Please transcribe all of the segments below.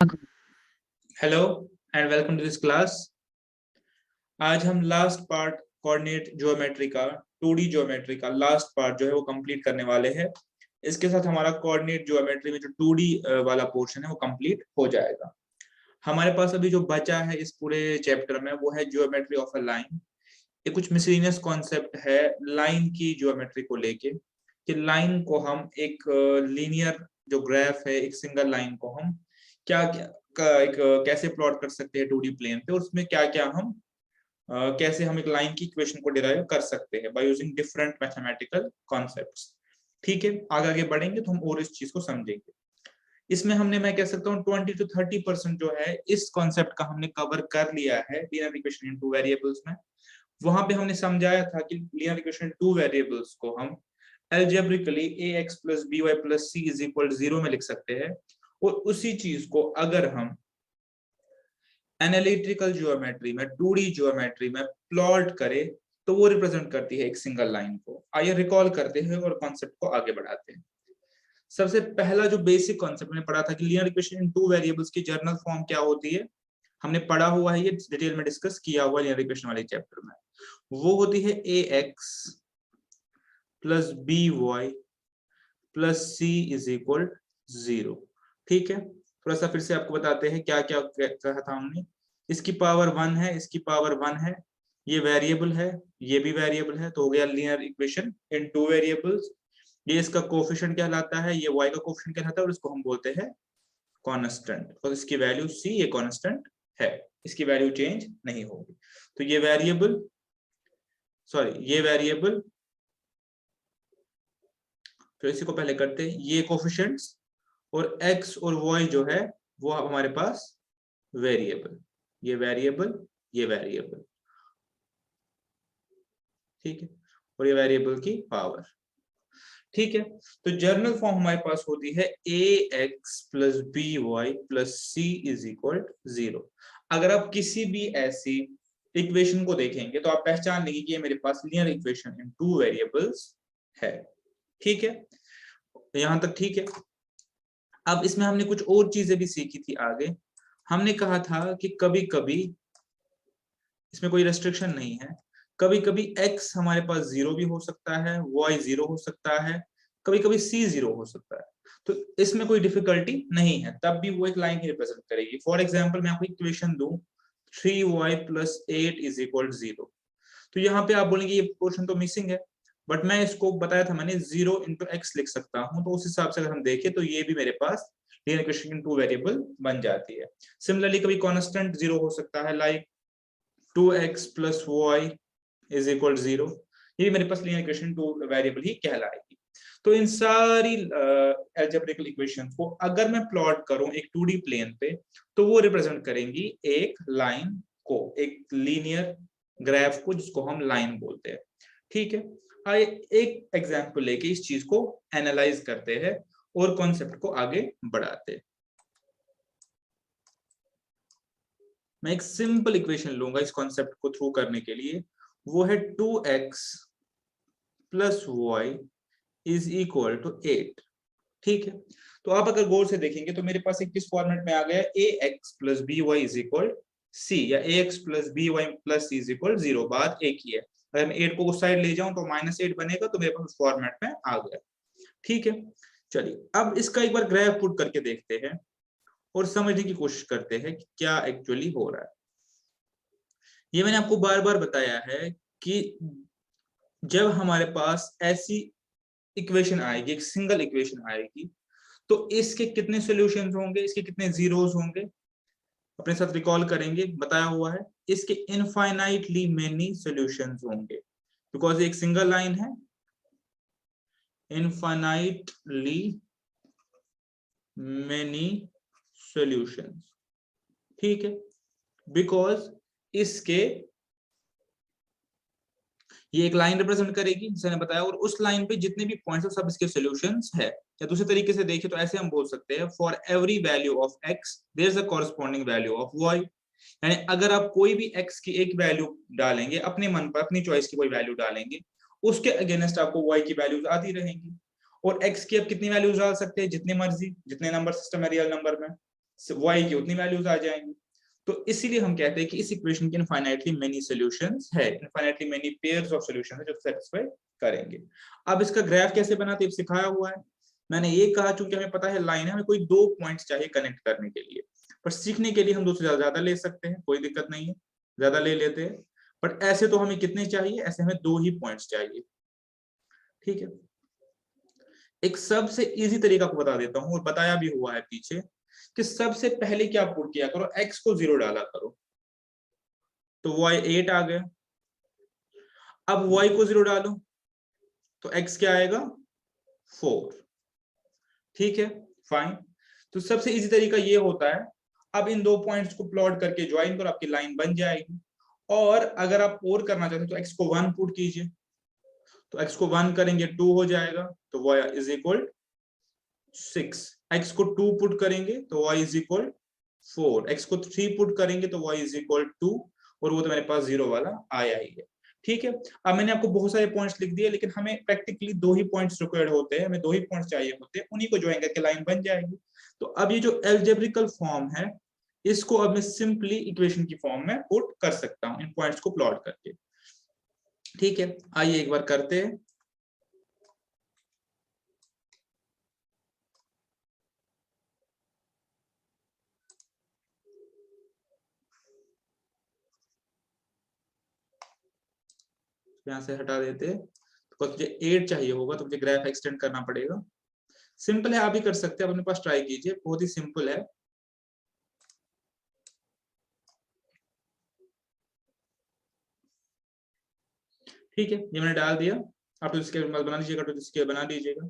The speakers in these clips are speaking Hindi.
Hello and welcome to this class. आज हम लास्ट पार्ट कोऑर्डिनेट ज्योमेट्री का 2D ज्योमेट्री का लास्ट पार्ट जो है वो कंप्लीट करने वाले हैं। इसके साथ हमारा कोऑर्डिनेट ज्योमेट्री में जो 2D वाला पोर्शन है वो कंप्लीट हो जाएगा। हमारे पास अभी जो बचा है इस पूरे चैप्टर में वो है ज्योमेट्री ऑफ अ लाइन। ये कुछ मिसलेनियस कॉन्सेप्ट है लाइन की ज्योमेट्री को लेके, कि लाइन को हम एक लीनियर जो ग्राफ है, एक सिंगल लाइन को हम क्या क्या एक कैसे प्लॉट कर सकते हैं 2D प्लेन पे, और उसमें क्या क्या हम कैसे हम एक लाइन की इक्वेशन को डिराइव कर सकते हैं by using different mathematical concepts. ठीक है, आगे आगे बढ़ेंगे तो हम और इस चीज को समझेंगे। इसमें हमने, मैं कह सकता हूँ 20 to 30% जो है इस कॉन्सेप्ट का हमने कवर कर लिया है linear equation in two variables में। वहां पे हमने समझाया था कि लीनियर इक्वेशन टू वेरिएबल्स को हम algebraically ax plus by plus c is equal to 0 में लिख सकते हैं, और उसी चीज को अगर हम एनालिटिकल ज्योमेट्री में 2D ज्योमेट्री में प्लॉट करें तो वो रिप्रेजेंट करती है एक सिंगल लाइन को। आइए रिकॉल करते हैं और कॉन्सेप्ट को आगे बढ़ाते हैं। सबसे पहला जो बेसिक कॉन्सेप्ट मैंने पढ़ा था कि linear equation in two variables की जर्नल फॉर्म क्या होती है, हमने पढ़ा हुआ है, ये डिटेल में डिस्कस किया हुआ लीनियर इक्वेशन वाले चैप्टर में। वो होती है ax plus by plus c is equal 0। ठीक है, थोड़ा सा फिर से आपको बताते हैं क्या क्या कहा था हमने। इसकी पावर 1 है, इसकी पावर 1 है, ये वेरिएबल है, ये भी वेरिएबल है, तो हो गया linear equation in two variables. ये इसका कोफिशिएंट कहलाता है, ये y का कोफिशिएंट कहलाता है, और इसको हम बोलते हैं कांस्टेंट, और इसकी वैल्यू c, ये कांस्टेंट है, इसकी वैल्यू चेंज नहीं होगी। तो ये वेरिएबल, ये वेरिएबल, तो इसी को पहले करते हैं, ये कोफिशिएंट्स, और x और y जो है वो हमारे पास वेरिएबल, ये वेरिएबल, ये वेरिएबल। ठीक है, और ये वेरिएबल की पावर। ठीक है, तो जर्नल फॉर्म हमारे पास होती है ax plus b y plus c is equal 0। अगर आप किसी भी ऐसी इक्वेशन को देखेंगे तो आप पहचान लेंगे कि ये मेरे पास linear equation in two variables है। ठीक है, तो यहां तक ठीक है। अब इसमें हमने कुछ और चीजें भी सीखी थी आगे। हमने कहा था कि कभी कभी इसमें कोई रेस्ट्रिक्शन नहीं है, कभी कभी x हमारे पास 0 भी हो सकता है, y 0 हो सकता है, कभी कभी c 0 हो सकता है, तो इसमें कोई डिफिकल्टी नहीं है, तब भी वो एक लाइन ही रिप्रेजेंट करेगी। फॉर एग्जाम्पल मैं आपको इक्वेशन दूं 3y plus 8 is equal to 0, तो यहाँ पे आप बोलेंगे ये पोर्शन तो मिसिंग है, बट मैं इसको बताया था मैंने 0 into x लिख सकता हूँ, तो उस हिसाब से अगर हम देखें तो ये भी मेरे पास linear equation in two variable बन जाती है। सिमिलरली कभी कांस्टेंट 0 हो सकता है, like 2x plus y is equal to 0, ये मेरे पास लीनियर इक्वेशन टू वेरिएबल ही कहलाएगी। तो इन सारी अलजेब्रिकल इक्वेशंस को अगर मैं प्लॉट करूं एक 2D प्लेन पे, तो वो रिप्रेजेंट करेंगी एक लाइन को, एक लीनियर ग्राफ को, जिसको हम लाइन बोलते हैं। ठीक है, आइए एक एग्जांपल लेके इस चीज को एनालाइज करते हैं और कॉन्सेप्ट को आगे बढ़ाते हैं। मैं एक सिंपल इक्वेशन लूंगा इस कॉन्सेप्ट को थ्रू करने के लिए, वो है 2x plus y is equal to 8। ठीक है, तो आप अगर गौर से देखेंगे तो मेरे पास एक किस फॉर्मेट में आ गया, ax plus b y is equal c, या ax plus b y plus c is equal 0। बात एक ही है, अगर मैं 8 को उस साइड ले जाऊं तो -8 बनेगा, तो मेरे पास उस फॉर्मेट में आ गया। ठीक है, चलिए अब इसका एक बार ग्राफ पुट करके देखते हैं और समझने की कोशिश करते हैं कि क्या एक्चुअली हो रहा है। ये मैंने आपको बार बार बताया है कि जब हमारे पास ऐसी इक्वेशन आएगी, एक सिंगल इक्वेशन आएगी, तो इसके कितने सॉल्यूशंस होंगे, इसके कितने जीरोस होंगे, अपने साथ रिकॉल करेंगे, बताया हुआ है इसके इनफाइनाइटली मेनी सॉल्यूशंस होंगे, बिकॉज एक सिंगल लाइन है, इनफाइनाइटली मेनी सॉल्यूशंस। ठीक है, बिकॉज इसके, ये एक लाइन रिप्रेजेंट करेगी जैसे मैंने बताया, और उस लाइन पे जितने भी पॉइंट्स है सब इसके सॉल्यूशंस है। या दूसरे तरीके से देखिए तो ऐसे हम बोल सकते हैं, for every value of x there is a corresponding value of y। यानी अगर आप कोई भी x की एक वैल्यू डालेंगे, अपने मन पर अपनी चॉइस की कोई वैल्यू डालेंगे, उसके अगेंस्ट आपको y की वैल्यूज आती रहेंगी। और x की आप कितनी वैल्यूज डाल सकते हैं, जितनी मर्जी, जितने नंबर सिस्टम है रियल नंबर में, y की उतनी वैल्यूज आ जाएंगी। तो इसीलिए हम कहते हैं कि इस इक्वेशन के इनफाइनाइटली मेनी सॉल्यूशंस है, infinitely many pairs of solutions है जो सेटिस्फाई करेंगे। अब इसका ग्राफ कैसे बनाते हैं सिखाया हुआ है। मैंने ये कहा चूंकि हमें पता है लाइन है, हमें कोई 2 पॉइंट्स चाहिए कनेक्ट करने के लिए, पर सीखने के लिए हम 2 से ज्यादा ले सकते हैं, कोई दिक्कत नहीं है, ज्यादा ले लेते हैं। बट ऐसे तो हमें कितने चाहिए, ऐसे हमें 2 ही पॉइंट्स चाहिए। ठीक है, एक सबसे इजी तरीका को बता देता हूं और बताया भी हुआ है पीछे कि सबसे पहले क्या पुट किया करो, x को 0 डाला करो तो y 8 आ गया। अब y को 0 डालो तो x क्या आएगा 4। ठीक है, फाइन। तो सबसे इजी तरीका ये होता है, अब इन 2 पॉइंट्स को प्लॉट करके ज्वाइन करो, आपकी लाइन बन जाएगी। और अगर आप और करना चाहते हो तो x को 1 पुट कीजिए, तो x को 1 करेंगे 2 हो जाएगा, तो y इज इक्वल 6। x को 2 पुट करेंगे तो y इज इक्वल 4, x को 3 पुट करेंगे तो y इज इक्वल 2, और वो तो मेरे पास 0 वाला आया ही है। ठीक है, अब मैंने आपको बहुत सारे पॉइंट्स लिख दिए, लेकिन हमें प्रैक्टिकली 2 ही पॉइंट्स रिक्वायर्ड होते हैं, हमें 2 ही पॉइंट्स चाहिए होते हैं, उन्हीं को ज्वाइन करके लाइन बन जाएगी। तो अब ये जो एल्जेब्रिकल फॉर्म है, इसको अब मैं सिंपली इक्वेशन की फॉर्म में पुट कर सकता हूं इन पॉइंट्स को प्लॉट करके। ठीक है, आइए एक बार करते हैं। यहां से हटा देते हैं, तो मुझे 8 चाहिए होगा, तो मुझे ग्राफ एक्सटेंड करना पड़ेगा। सिंपल है, आप भी कर सकते हैं, अपने पास ट्राई कीजिए, बहुत ही सिंपल है। ठीक है, ये मैंने डाल दिया, आप तो इसके बना दीजिएगा, तो इसके बना दीजिएगा।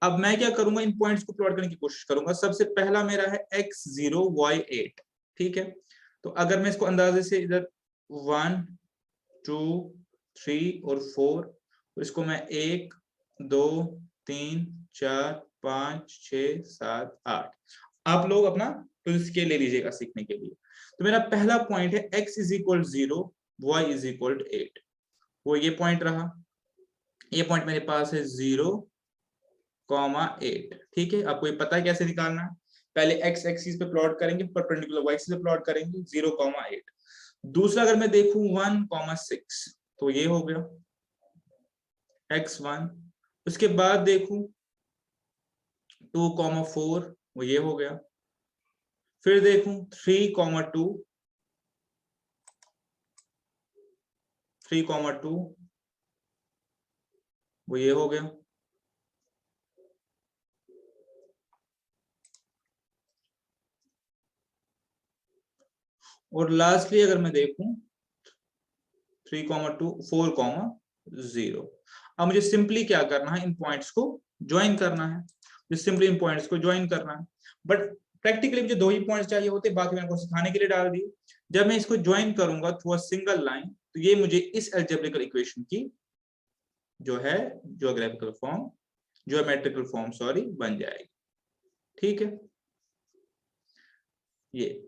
अब मैं क्या करूंगा, इन पॉइंट्स को प्लॉट करने की कोशिश करूंगा। सबसे पहला मेरा है x0 y8। ठीक है, तो अगर मैं इसको अंदाजे से इधर 1 2 3 और 4, तो इसको मैं 1 2 3 4 5 6 7 8, आप लोग अपना तो स्केल ले लीजिएगा सीखने के लिए। तो मेरा पहला पॉइंट है x is equal 0 y is equal 8, वो ये पॉइंट रहा। ये पॉइंट मेरे पास है 0,8। ठीक है, आपको ये पता है कैसे निकालना है। पहले x एक्सिस पे प्लॉट करेंगे, परपेंडिकुलर y एक्सिस पे प्लॉट करेंगे 0,8। दूसरा अगर मैं देखूं 1,6, तो ये हो गया x1। उसके बाद देखूं 2,4, वो ये हो गया। फिर देखूं 3,2, 3,2, वो ये हो गया। और लास्टली अगर मैं देखूं 3,2 4,0। अब मुझे सिंपली क्या करना है, इन पॉइंट्स को ज्वाइन करना है, मुझे सिंपली इन पॉइंट्स को ज्वाइन करना है। बट प्रैक्टिकली मुझे 2 ही पॉइंट्स चाहिए होते, बाकी मैंने को सिखाने के लिए डाल दिए। जब मैं इसको ज्वाइन करूंगा थ्रू अ सिंगल लाइन, तो ये मुझे इस अलजेब्रिकल इक्वेशन की जो है geographical form, geometrical form sorry, बन जाएगी। ठीक है, ये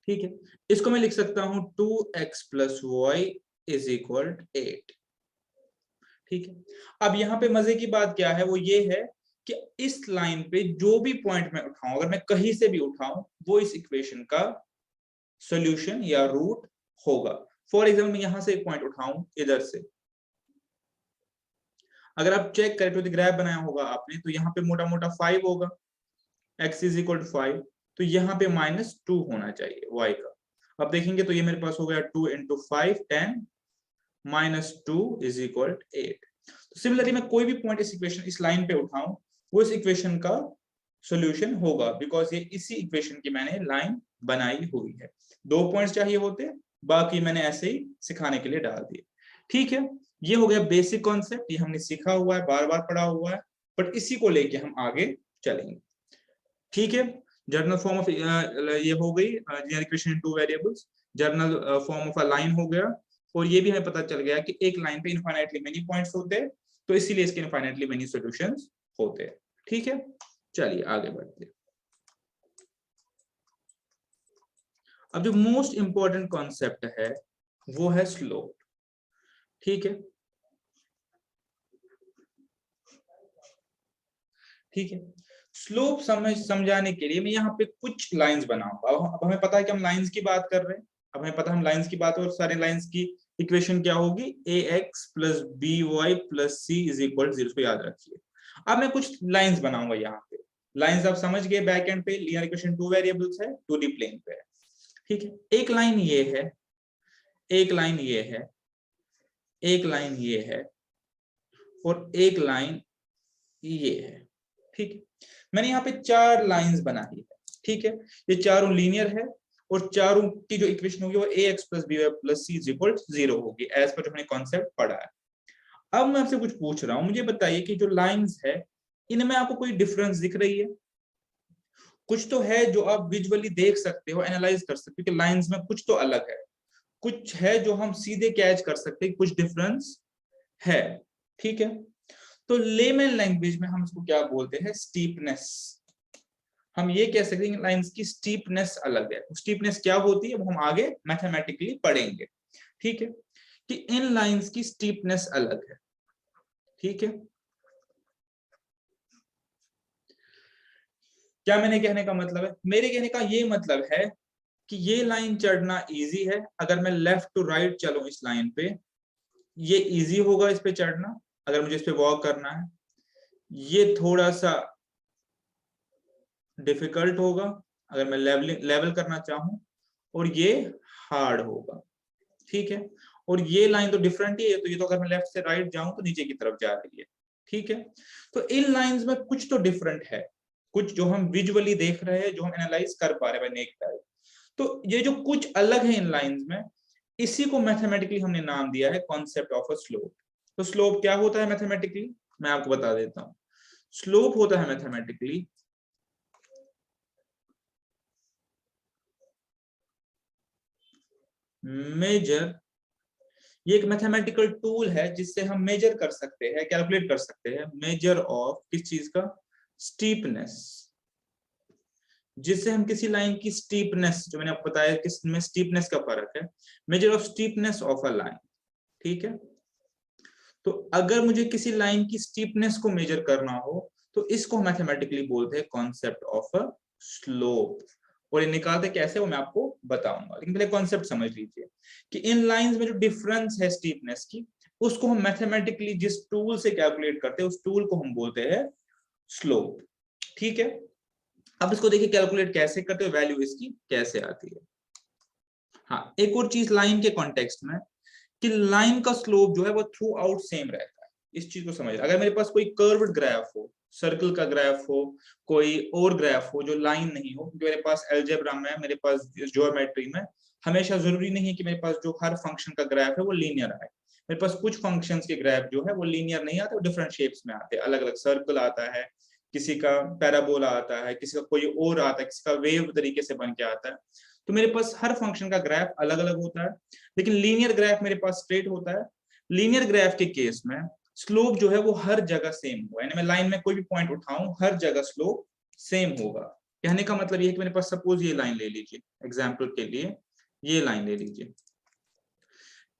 ठीक है, इसको मैं लिख सकता हूं 2x plus y is equal 8। ठीक है, अब यहाँ पे मजे की बात क्या है, वो ये है कि इस लाइन पे जो भी पॉइंट मैं उठाऊं, अगर मैं कहीं से भी उठाऊं, वो इस इक्वेशन का सॉल्यूशन या रूट होगा। फॉर एग्जाम्पल मैं यहां से एक पॉइंट उठाऊं इधर से, अगर आप चेक करें तो ग्राफ बनाया होगा आपने, तो यहाँ पे मोटा मोटा 5 होगा, x इज इक्वल टू 5, तो यहाँ पे -2 होना चाहिए y का। अब देखेंगे तो ये मेरे पास हो गया 2 इंटू 5 10, -2 इज इक्वल 8। तो सिमिलरली मैं कोई भी पॉइंट इस इक्वेशन, इस लाइन पे उठाऊं, वो इस इक्वेशन का सॉल्यूशन होगा, बिकॉज ये इसी इक्वेशन की मैंने लाइन बनाई हुई है। 2 पॉइंट्स चाहिए होते, बाकी मैंने ऐसे ही सिखाने के लिए डाल दिए। ठीक है, ये हो गया बेसिक कॉन्सेप्ट, ये हमने सीखा हुआ है, बार बार पढ़ा हुआ है, बट इसी को लेके हम आगे चलेंगे। ठीक है, जर्नल फॉर्म ऑफ ये हो गई linear equation in 2 variables, journal form of a line हो गया, और ये भी हमें पता चल गया कि एक लाइन पे इनफाइनाइटली मेनी पॉइंट्स होते हैं, तो इसीलिए इसके इनफाइनाइटली मेनी सॉल्यूशंस होते हैं। ठीक है, चलिए आगे बढ़ते हैं। अब जो मोस्ट इंपॉर्टेंट कॉन्सेप्ट है वो है स्लोप। ठीक है, ठीक है, स्लोप समझाने के लिए मैं यहाँ पे कुछ लाइंस बनाऊंगा। अब हमें पता है कि हम लाइंस की बात कर रहे हैं, अब हमें पता है हम लाइंस की बात, और सारे लाइंस की इक्वेशन क्या होगी, ax plus b y plus c is equal 0, इसको याद रखिए। अब मैं कुछ लाइंस बनाऊंगा यहाँ पे, लाइंस आप समझ गए, बैक एंड पे लीनियर इक्वेशन 2 वेरिएबल्स है, 2D प्लेन पे है। ठीक है, एक लाइन ये है, एक लाइन ये है, एक लाइन ये है, और एक लाइन ये है। ठीक है, मैंने यहाँ पे 4 लाइंस बनाई है। ठीक है, ये चारों लीनियर है, और चारों की जो इक्वेशन होगी वो ax plus b y plus c is equal 0 होगी, एज पर जो हमने कॉन्सेप्ट पढ़ा है। अब मैं आपसे कुछ पूछ रहा हूं, मुझे बताइए कि जो लाइंस है इनमें आपको कोई डिफरेंस दिख रही है? कुछ तो है जो आप विजुअली देख सकते हो, एनालाइज कर सकते हो कि लाइंस में कुछ तो अलग है, कुछ है जो हम सीधे कैच कर सकते हैं, कुछ डिफरेंस है। ठीक है, तो लेमन लैंग्वेज में हम इसको क्या बोलते हैं, स्टीपनेस। हम ये कह सकते हैं लाइंस की स्टीपनेस अलग है। स्टीपनेस क्या होती है वो हम आगे मैथमेटिकली पढ़ेंगे। ठीक है, कि इन लाइंस की स्टीपनेस अलग है। ठीक है, क्या मैंने कहने का मतलब है, मेरे कहने का ये मतलब है कि ये लाइन चढ़ना इजी है। अगर मैं लेफ्ट टू राइट चलूं इस लाइन पे, ये इजी होगा इस पे चढ़ना, अगर मुझे इस पे वॉक करना है। ये थोड़ा सा डिफिकल्ट होगा अगर मैं लेवल करना चाहूं, और ये हार्ड होगा। ठीक है, और ये लाइन तो डिफरेंट ही है, तो ये तो अगर मैं लेफ्ट से राइट जाऊं तो नीचे की तरफ जा रही है। ठीक है, तो इन लाइंस में कुछ तो डिफरेंट है, कुछ जो हम विजुअली देख रहे हैं, जो हम एनालाइज कर पा रहे हैं नेक्ड आई। तो ये जो कुछ अलग है इन लाइंस में, इसी को मैथमेटिकली हमने नाम दिया है कॉन्सेप्ट ऑफ अ स्लोप। तो स्लोप क्या होता है मैथमेटिकली, मैं आपको बता देता हूं। स्लोप होता है मैथमेटिकली मेजर, ये एक मैथमेटिकल टूल है जिससे हम मेजर कर सकते हैं, कैलकुलेट कर सकते हैं, मेजर ऑफ किस चीज का, स्टीपनेस। जिससे हम किसी लाइन की स्टीपनेस, जो मैंने आपको बताया कि इसमें स्टीपनेस का फर्क है, measure of steepness of a line. ठीक है, तो अगर मुझे किसी लाइन की स्टीपनेस को मेजर करना हो तो इसको मैथमेटिकली बोलते हैं कॉन्सेप्ट ऑफ अ स्लोप। और ये निकालते कैसे वो मैं आपको बताऊंगा, लेकिन पहले कॉन्सेप्ट समझ लीजिए कि इन लाइंस में जो डिफरेंस है स्टीपनेस की, उसको हम मैथमेटिकली जिस टूल से कैलकुलेट करते हैं उस टूल को हम बोलते हैं स्लोप। ठीक है, अब इसको देखिए कैलकुलेट कैसे करते हो, वैल्यू इसकी कैसे आती है। हाँ, एक और चीज लाइन के कॉन्टेक्स्ट में, कि लाइन का स्लोप जो है वो थ्रू आउट सेम रहता है, इस चीज को समझ। अगर मेरे पास कोई कर्व्ड ग्राफ हो, सर्कल का ग्राफ हो, कोई और ग्राफ हो जो लाइन नहीं हो, क्योंकि मेरे पास अलजेब्रा में, मेरे पास ज्योमेट्री में हमेशा जरूरी नहीं है कि मेरे पास जो हर फंक्शन का ग्राफ है वो लीनियर आए। मेरे पास कुछ फंक्शंस के ग्राफ जो है वो लीनियर नहीं आते, वो डिफरेंट शेप्स में आते हैं, अलग अलग सर्कल आता है, किसी का पैराबोला आता है, किसी का कोई और आता है, किसी का वेव तरीके से बन के आता है। तो मेरे पास हर फंक्शन का ग्राफ अलग अलग होता है, लेकिन लीनियर ग्राफ मेरे पास स्ट्रेट होता है। लीनियर ग्राफ के केस में स्लोप जो है वो हर जगह सेम होगा, यानी मैं लाइन में कोई भी पॉइंट उठाऊं हर जगह स्लोप सेम होगा। कहने का मतलब ये है कि मेरे पास सपोज ये लाइन ले लीजिए, एग्जाम्पल के लिए ये लाइन ले लीजिए,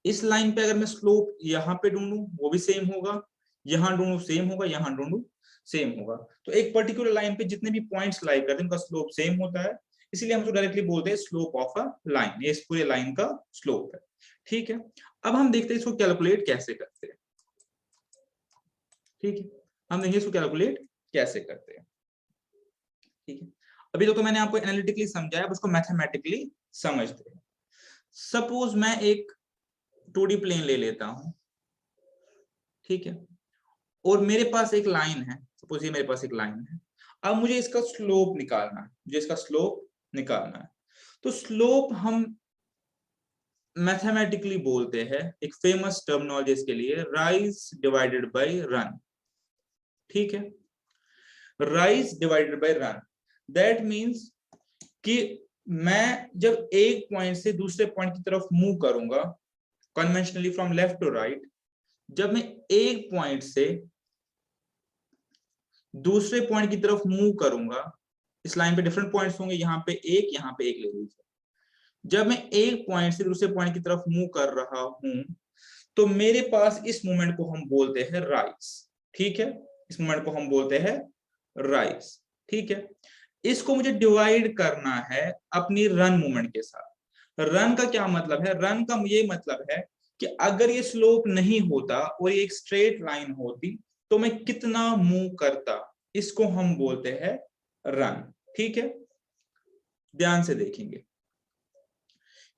इस लाइन पे अगर मैं स्लोप यहाँ पे ढूंढूं वो भी सेम होगा, यहाँ ढूंढूं सेम होगा, यहाँ ढूंढूं सेम होगा। तो एक पर्टिकुलर लाइन पे जितने भी पॉइंट्स लाई करते हैं उनका स्लोप सेम होता है, इसलिए हम उसको डायरेक्टली बोलते हैं स्लोप ऑफ अ लाइन, ये इस पूरे लाइन का स्लोप है। ठीक है, अब हम देखते हैं इसको कैलकुलेट कैसे करते हैं। ठीक है, हम देखेंगे इसको कैलकुलेट कैसे करते हैं। ठीक है, अभी तो मैंने आपको एनालिटिकली समझाया, अब उसको मैथमेटिकली समझते हैं। सपोज मैं एक 2D प्लेन ले लेता हूं, ठीक है, और मेरे पास एक लाइन है, सपोज ये मेरे पास एक लाइन है। अब मुझे इसका स्लोप निकालना है, मुझे इसका स्लोप निकालना है। तो स्लोप हम मैथमेटिकली बोलते हैं, एक फेमस टर्मिनोलॉजी इसके लिए, राइज डिवाइडेड बाय रन। ठीक है, rise divided by run, that means कि मैं जब एक पॉइंट से दूसरे पॉइंट की तरफ मूव करूंगा, conventionally from left to right, जब मैं एक पॉइंट से दूसरे पॉइंट की तरफ मूव करूंगा, इस लाइन पे डिफरेंट पॉइंट्स होंगे, यहाँ पे एक ले लीजिए। जब मैं एक पॉइंट से दूसरे पॉइंट की तरफ मूव कर रहा हूं तो मेरे पास इस मूवमेंट को हम बोलते हैं राइज। ठीक है, इस मूवमेंट को हम बोलते हैं राइज, ठीक है। इसको मुझे डिवाइड करना है अपनी रन मूवमेंट के साथ। रन का क्या मतलब है? रन का ये मतलब है कि अगर ये स्लोप नहीं होता और ये एक स्ट्रेट लाइन होती तो मैं कितना मूव करता, इसको हम बोलते हैं रन, ठीक है। ध्यान से देखेंगे,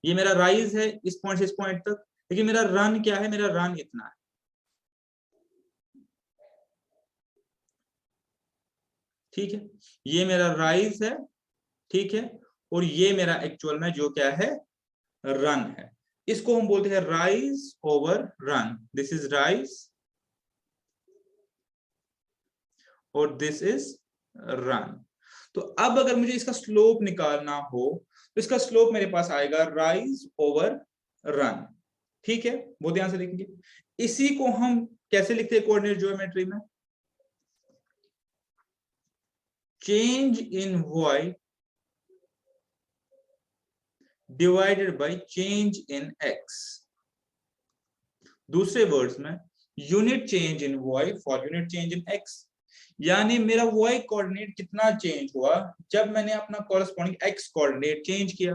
ये मेरा राइज है इस पॉइंट से इस पॉइंट तक, लेकिन मेरा रन क्या है? मेरा रन इतना है, ठीक है। ये मेरा राइज है, ठीक है, और ये मेरा एक्चुअल में जो क्या है? रन है। इसको हम बोलते हैं rise over run. This is rise और दिस इज रन। तो अब अगर मुझे इसका स्लोप निकालना हो तो इसका स्लोप मेरे पास आएगा राइज ओवर रन, ठीक है। बहुत ध्यान से देखेंगे, इसी को हम कैसे लिखते हैं कोऑर्डिनेट ज्योमेट्री में? Change in y divided by change in x। दूसरे वर्ड्स में unit change in y for unit change in x। यानी मेरा y कोऑर्डिनेट कितना चेंज हुआ जब मैंने अपना कॉरेस्पॉन्डिंग x कोऑर्डिनेट चेंज किया।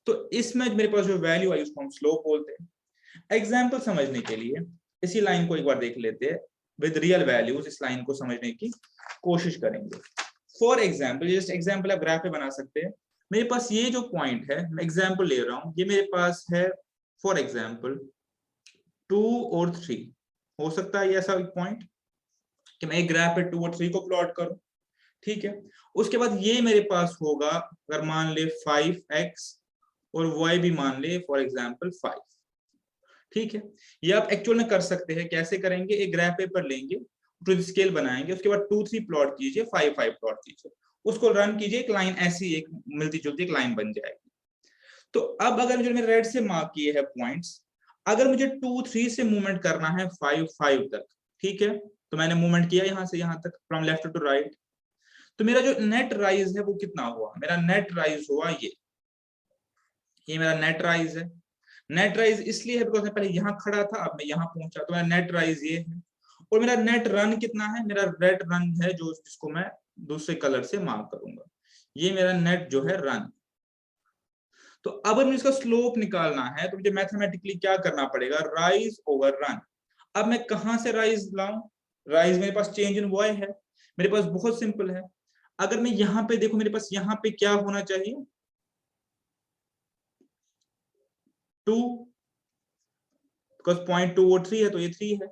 तो इसमें मेरे पास जो वैल्यू आई उसको हम स्लोप बोलते हैं। एग्जांपल समझने के लिए इसी लाइन को एक बार देख लेते हैं विद रियल वैल्यूज। इस लाइन को समझने की कोशिश करेंगे। फॉर एग्जाम्पल, जस्ट एग्जाम्पल आप ग्राफ पे बना सकते हैं। मेरे पास ये जो पॉइंट है, मैं एग्जाम्पल ले रहा हूं, ये मेरे पास है फॉर एग्जाम्पल 2 और 3। हो सकता है ऐसा एक पॉइंट कि मैं एक ग्राफ पे 2 और 3 को प्लॉट करूं, ठीक है। उसके बाद ये मेरे पास होगा, अगर मान ले 5x और y भी मान ले फॉर एग्जाम्पल 5, ठीक है। ये आप एक्चुअल में कर सकते हैं। कैसे करेंगे? एक ग्राफ पेपर लेंगे, टू स्केल बनाएंगे, उसके बाद 2 3 प्लॉट कीजिए, 5 5 प्लॉट कीजिए, उसको रन कीजिए, एक लाइन ऐसी एक मिलती जुलती एक लाइन बन जाएगी। तो अब अगर मुझे रेड से मार्क किए हैं पॉइंट्स, अगर मुझे 2 3 से मूवमेंट करना है 5 5 तक, ठीक है, तो मैंने मूवमेंट किया यहां से यहां तक फ्रॉम लेफ्ट टू राइट। तो मेरा जो नेट राइज है वो कितना हुआ? मेरा नेट राइज हुआ ये मेरा नेट राइज है। नेट राइज इसलिए है बिकॉज मैं पहले यहां खड़ा था, अब मैं यहां पहुंचा, तो मेरा नेट राइज ये है। और मेरा नेट रन कितना है? मेरा रेड रन है जो जिसको मैं दूसरे कलर से मार्क करूंगा। ये मेरा नेट जो है रन। तो अब मुझे इसका स्लोप निकालना है तो मुझे मैथमेटिकली क्या करना पड़ेगा? Rise over run. अब मैं कहां से राइज लाऊं? राइज मेरे पास चेंज इन y है, मेरे पास बहुत सिंपल है। अगर मैं यहां पे देखूं, मेरे पास यहां पे क्या होना चाहिए? 2, बिकॉज पॉइंट 2 और 3 है तो ये 3 है।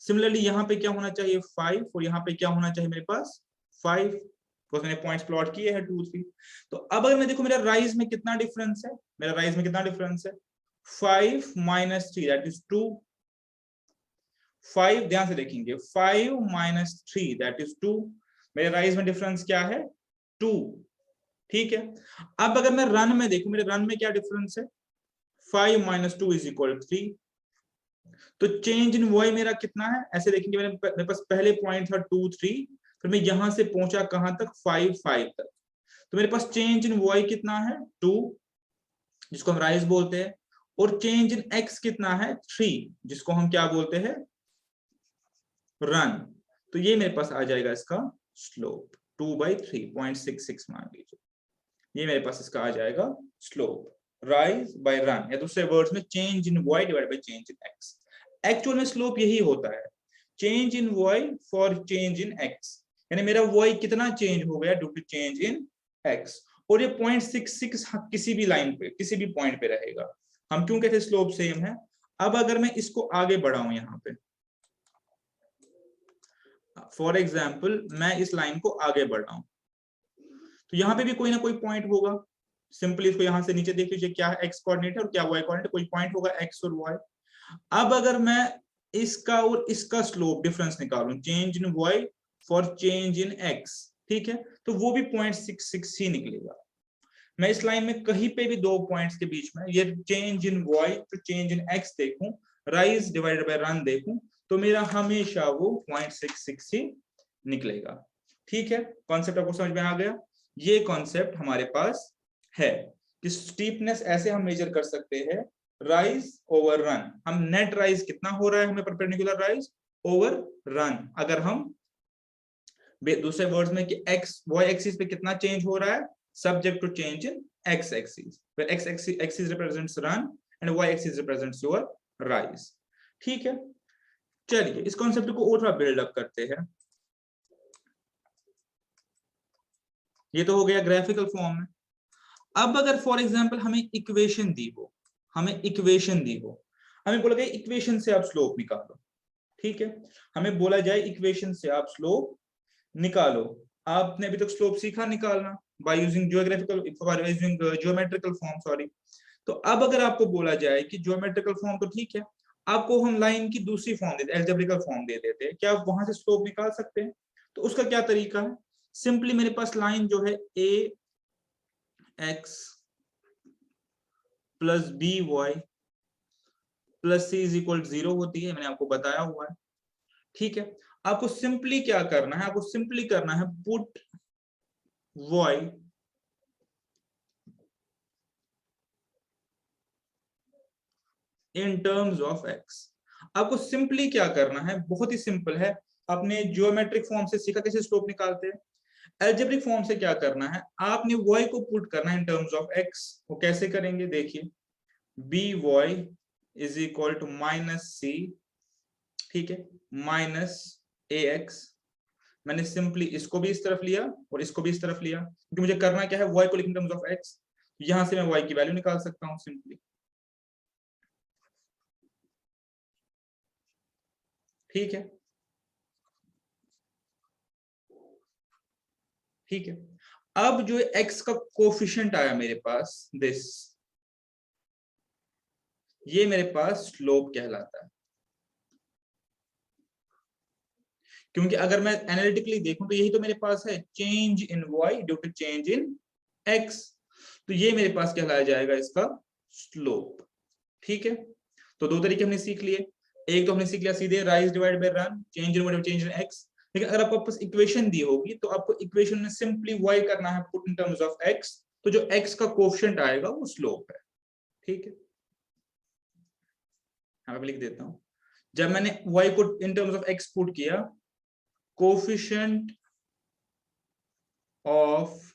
सिमिलरली यहाँ पे क्या होना चाहिए? 5, और यहाँ पे क्या होना चाहिए मेरे पास? 5, बिकॉज मैंने पॉइंट्स प्लॉट किए हैं 2 3। तो अब अगर मैं देखूं मेरा राइज में कितना डिफरेंस है? मेरा राइज में कितना डिफरेंस है? 5 माइनस 3 दैट इज 2। 5, ध्यान से देखेंगे, 5 माइनस 3 दैट इज 2। मेरे राइज में डिफरेंस क्या है? 2, ठीक है। अब अगर मैं रन में देखूं, मेरे रन में क्या डिफरेंस है? 5 माइनस 2 इज इक्वल 3। तो चेंज इन y मेरा कितना है? ऐसे देखेंगे, मेरे पास पहले पॉइंट था 2 3, फिर मैं यहां से पहुंचा कहां तक? 5 5 तक। तो मेरे पास चेंज इन y कितना है? 2, जिसको हम राइज बोलते हैं, और चेंज इन x कितना है? 3, जिसको हम क्या बोलते हैं? रन। तो ये मेरे पास आ जाएगा इसका स्लोप 2/3 0.66 मान लीजिए। ये मेरे पास इसका आ जाएगा स्लोप, राइज बाय रन, या दूसरे वर्ड्स में change in y divided by change in x। Actual में स्लोप यही होता है, change in y for change in x। यानी मेरा y कितना चेंज हो गया due to change in x। और ये 0.66 किसी भी लाइन पे, किसी भी पॉइंट पे रहेगा। हम क्यों कहते हैं स्लोप सेम है? अब अगर मैं इसको आगे बढ़ाऊं, यहाँ पे फॉर एग्जाम्पल मैं इस लाइन को आगे बढ़ रहा हूं, तो यहाँ पे भी कोई ना कोई पॉइंट होगा। सिंपली इसको यहाँ से नीचे देख लीजिए, क्या है x कोऑर्डिनेट है और क्या y कोऑर्डिनेट, कोई पॉइंट होगा x और y। अब अगर मैं इसका और इसका स्लोप डिफरेंस निकालूं, change in y for change in x, ठीक है, तो वो भी 0.66 ही निकलेगा। मैं इस लाइन में कहीं पे भी दो पॉइंट्स के बीच में ये चेंज इन y तो चेंज इन x देखूं, राइज डिवाइडेड बाय रन देखूं, तो मेरा हमेशा वो 0.66 ही निकलेगा। ठीक है, कॉन्सेप्ट आपको समझ में आ गया? ये कॉन्सेप्ट हमारे पास है कि स्टीपनेस ऐसे हम मेजर कर सकते हैं, राइज ओवर रन। हम नेट राइज कितना हो रहा है हमें परपेंडिकुलर राइज ओवर रन, अगर हम दूसरे वर्ड्स में कि एक्स वाई एक्सिस पे कितना चेंज हो रहा है, subject to change in x axis, where x axis represents run and y axis represents your rise। ठीक है, चलिए इस कॉन्सेप्ट को और थोड़ा बिल्डअप करते हैं। ये तो हो गया ग्राफिकल फॉर्म में। अब अगर फॉर एग्जांपल हमें इक्वेशन दी हो, हमें बोला गया इक्वेशन से आप स्लोप निकालो। ठीक है, हमें बोला जाए इक्वेशन से आप स्लोप निकालो। आपने अभी तक स्लोप सीखा निकालना by using geometrical form, sorry. तो अब अगर आपको बोला जाए कि ज्योमेट्रिकल फॉर्म तो ठीक है, आपको हम लाइन की दूसरी फॉर्म देते, एल्जेब्रिकल फॉर्म दे देते हैं, क्या आप वहां से स्लोप निकाल सकते हैं? तो उसका क्या तरीका है? सिंपली मेरे पास लाइन जो है a x plus b y plus c is equal 0 होती है, मैंने आपको बताया हुआ है। ठीक है, आपको सिंपली क्या करना है, आपको सिंपली करना है put y in terms of x. आपको सिंपली क्या करना है, बहुत ही सिंपल है। आपने ज्योमेट्रिक फॉर्म से सीखा कैसे स्लोप निकालते हैं, एल्जेब्रिक फॉर्म से क्या करना है, आपने y को पुट करना है इन टर्म्स ऑफ x। वो कैसे करेंगे, देखिए by is equal to minus c, ठीक है, माइनस ax। मैंने सिंपली इसको भी इस तरफ लिया और इसको भी इस तरफ लिया, क्योंकि मुझे करना क्या है, y को लिखना इन टर्म्स ऑफ x। यहां से मैं y की वैल्यू निकाल सकता हूं सिंपली। ठीक है, ठीक है। अब जो x का कोफिशिएंट आया मेरे पास, दिस, ये मेरे पास स्लोप कहलाता है। क्योंकि अगर मैं एनालिटिकली देखूं तो यही तो मेरे पास है, change in y due to change in x। तो ये मेरे पास कहलाया जाएगा इसका स्लोप। ठीक है, तो दो तरीके हमने सीख लिए। एक तो हमने सीख लिया सीधे rise divide by run, change in y change in x। लेकिन अगर आपको पास इक्वेशन दी होगी तो आपको इक्वेशन में सिंपली y करना है put in terms of x। तो जो x का कोएफिशिएंट आएगा वो स्लोप है। ठीक है, हाँ मैं लिख देता हूं। जब मैंने y को in terms of x put किया, coefficient of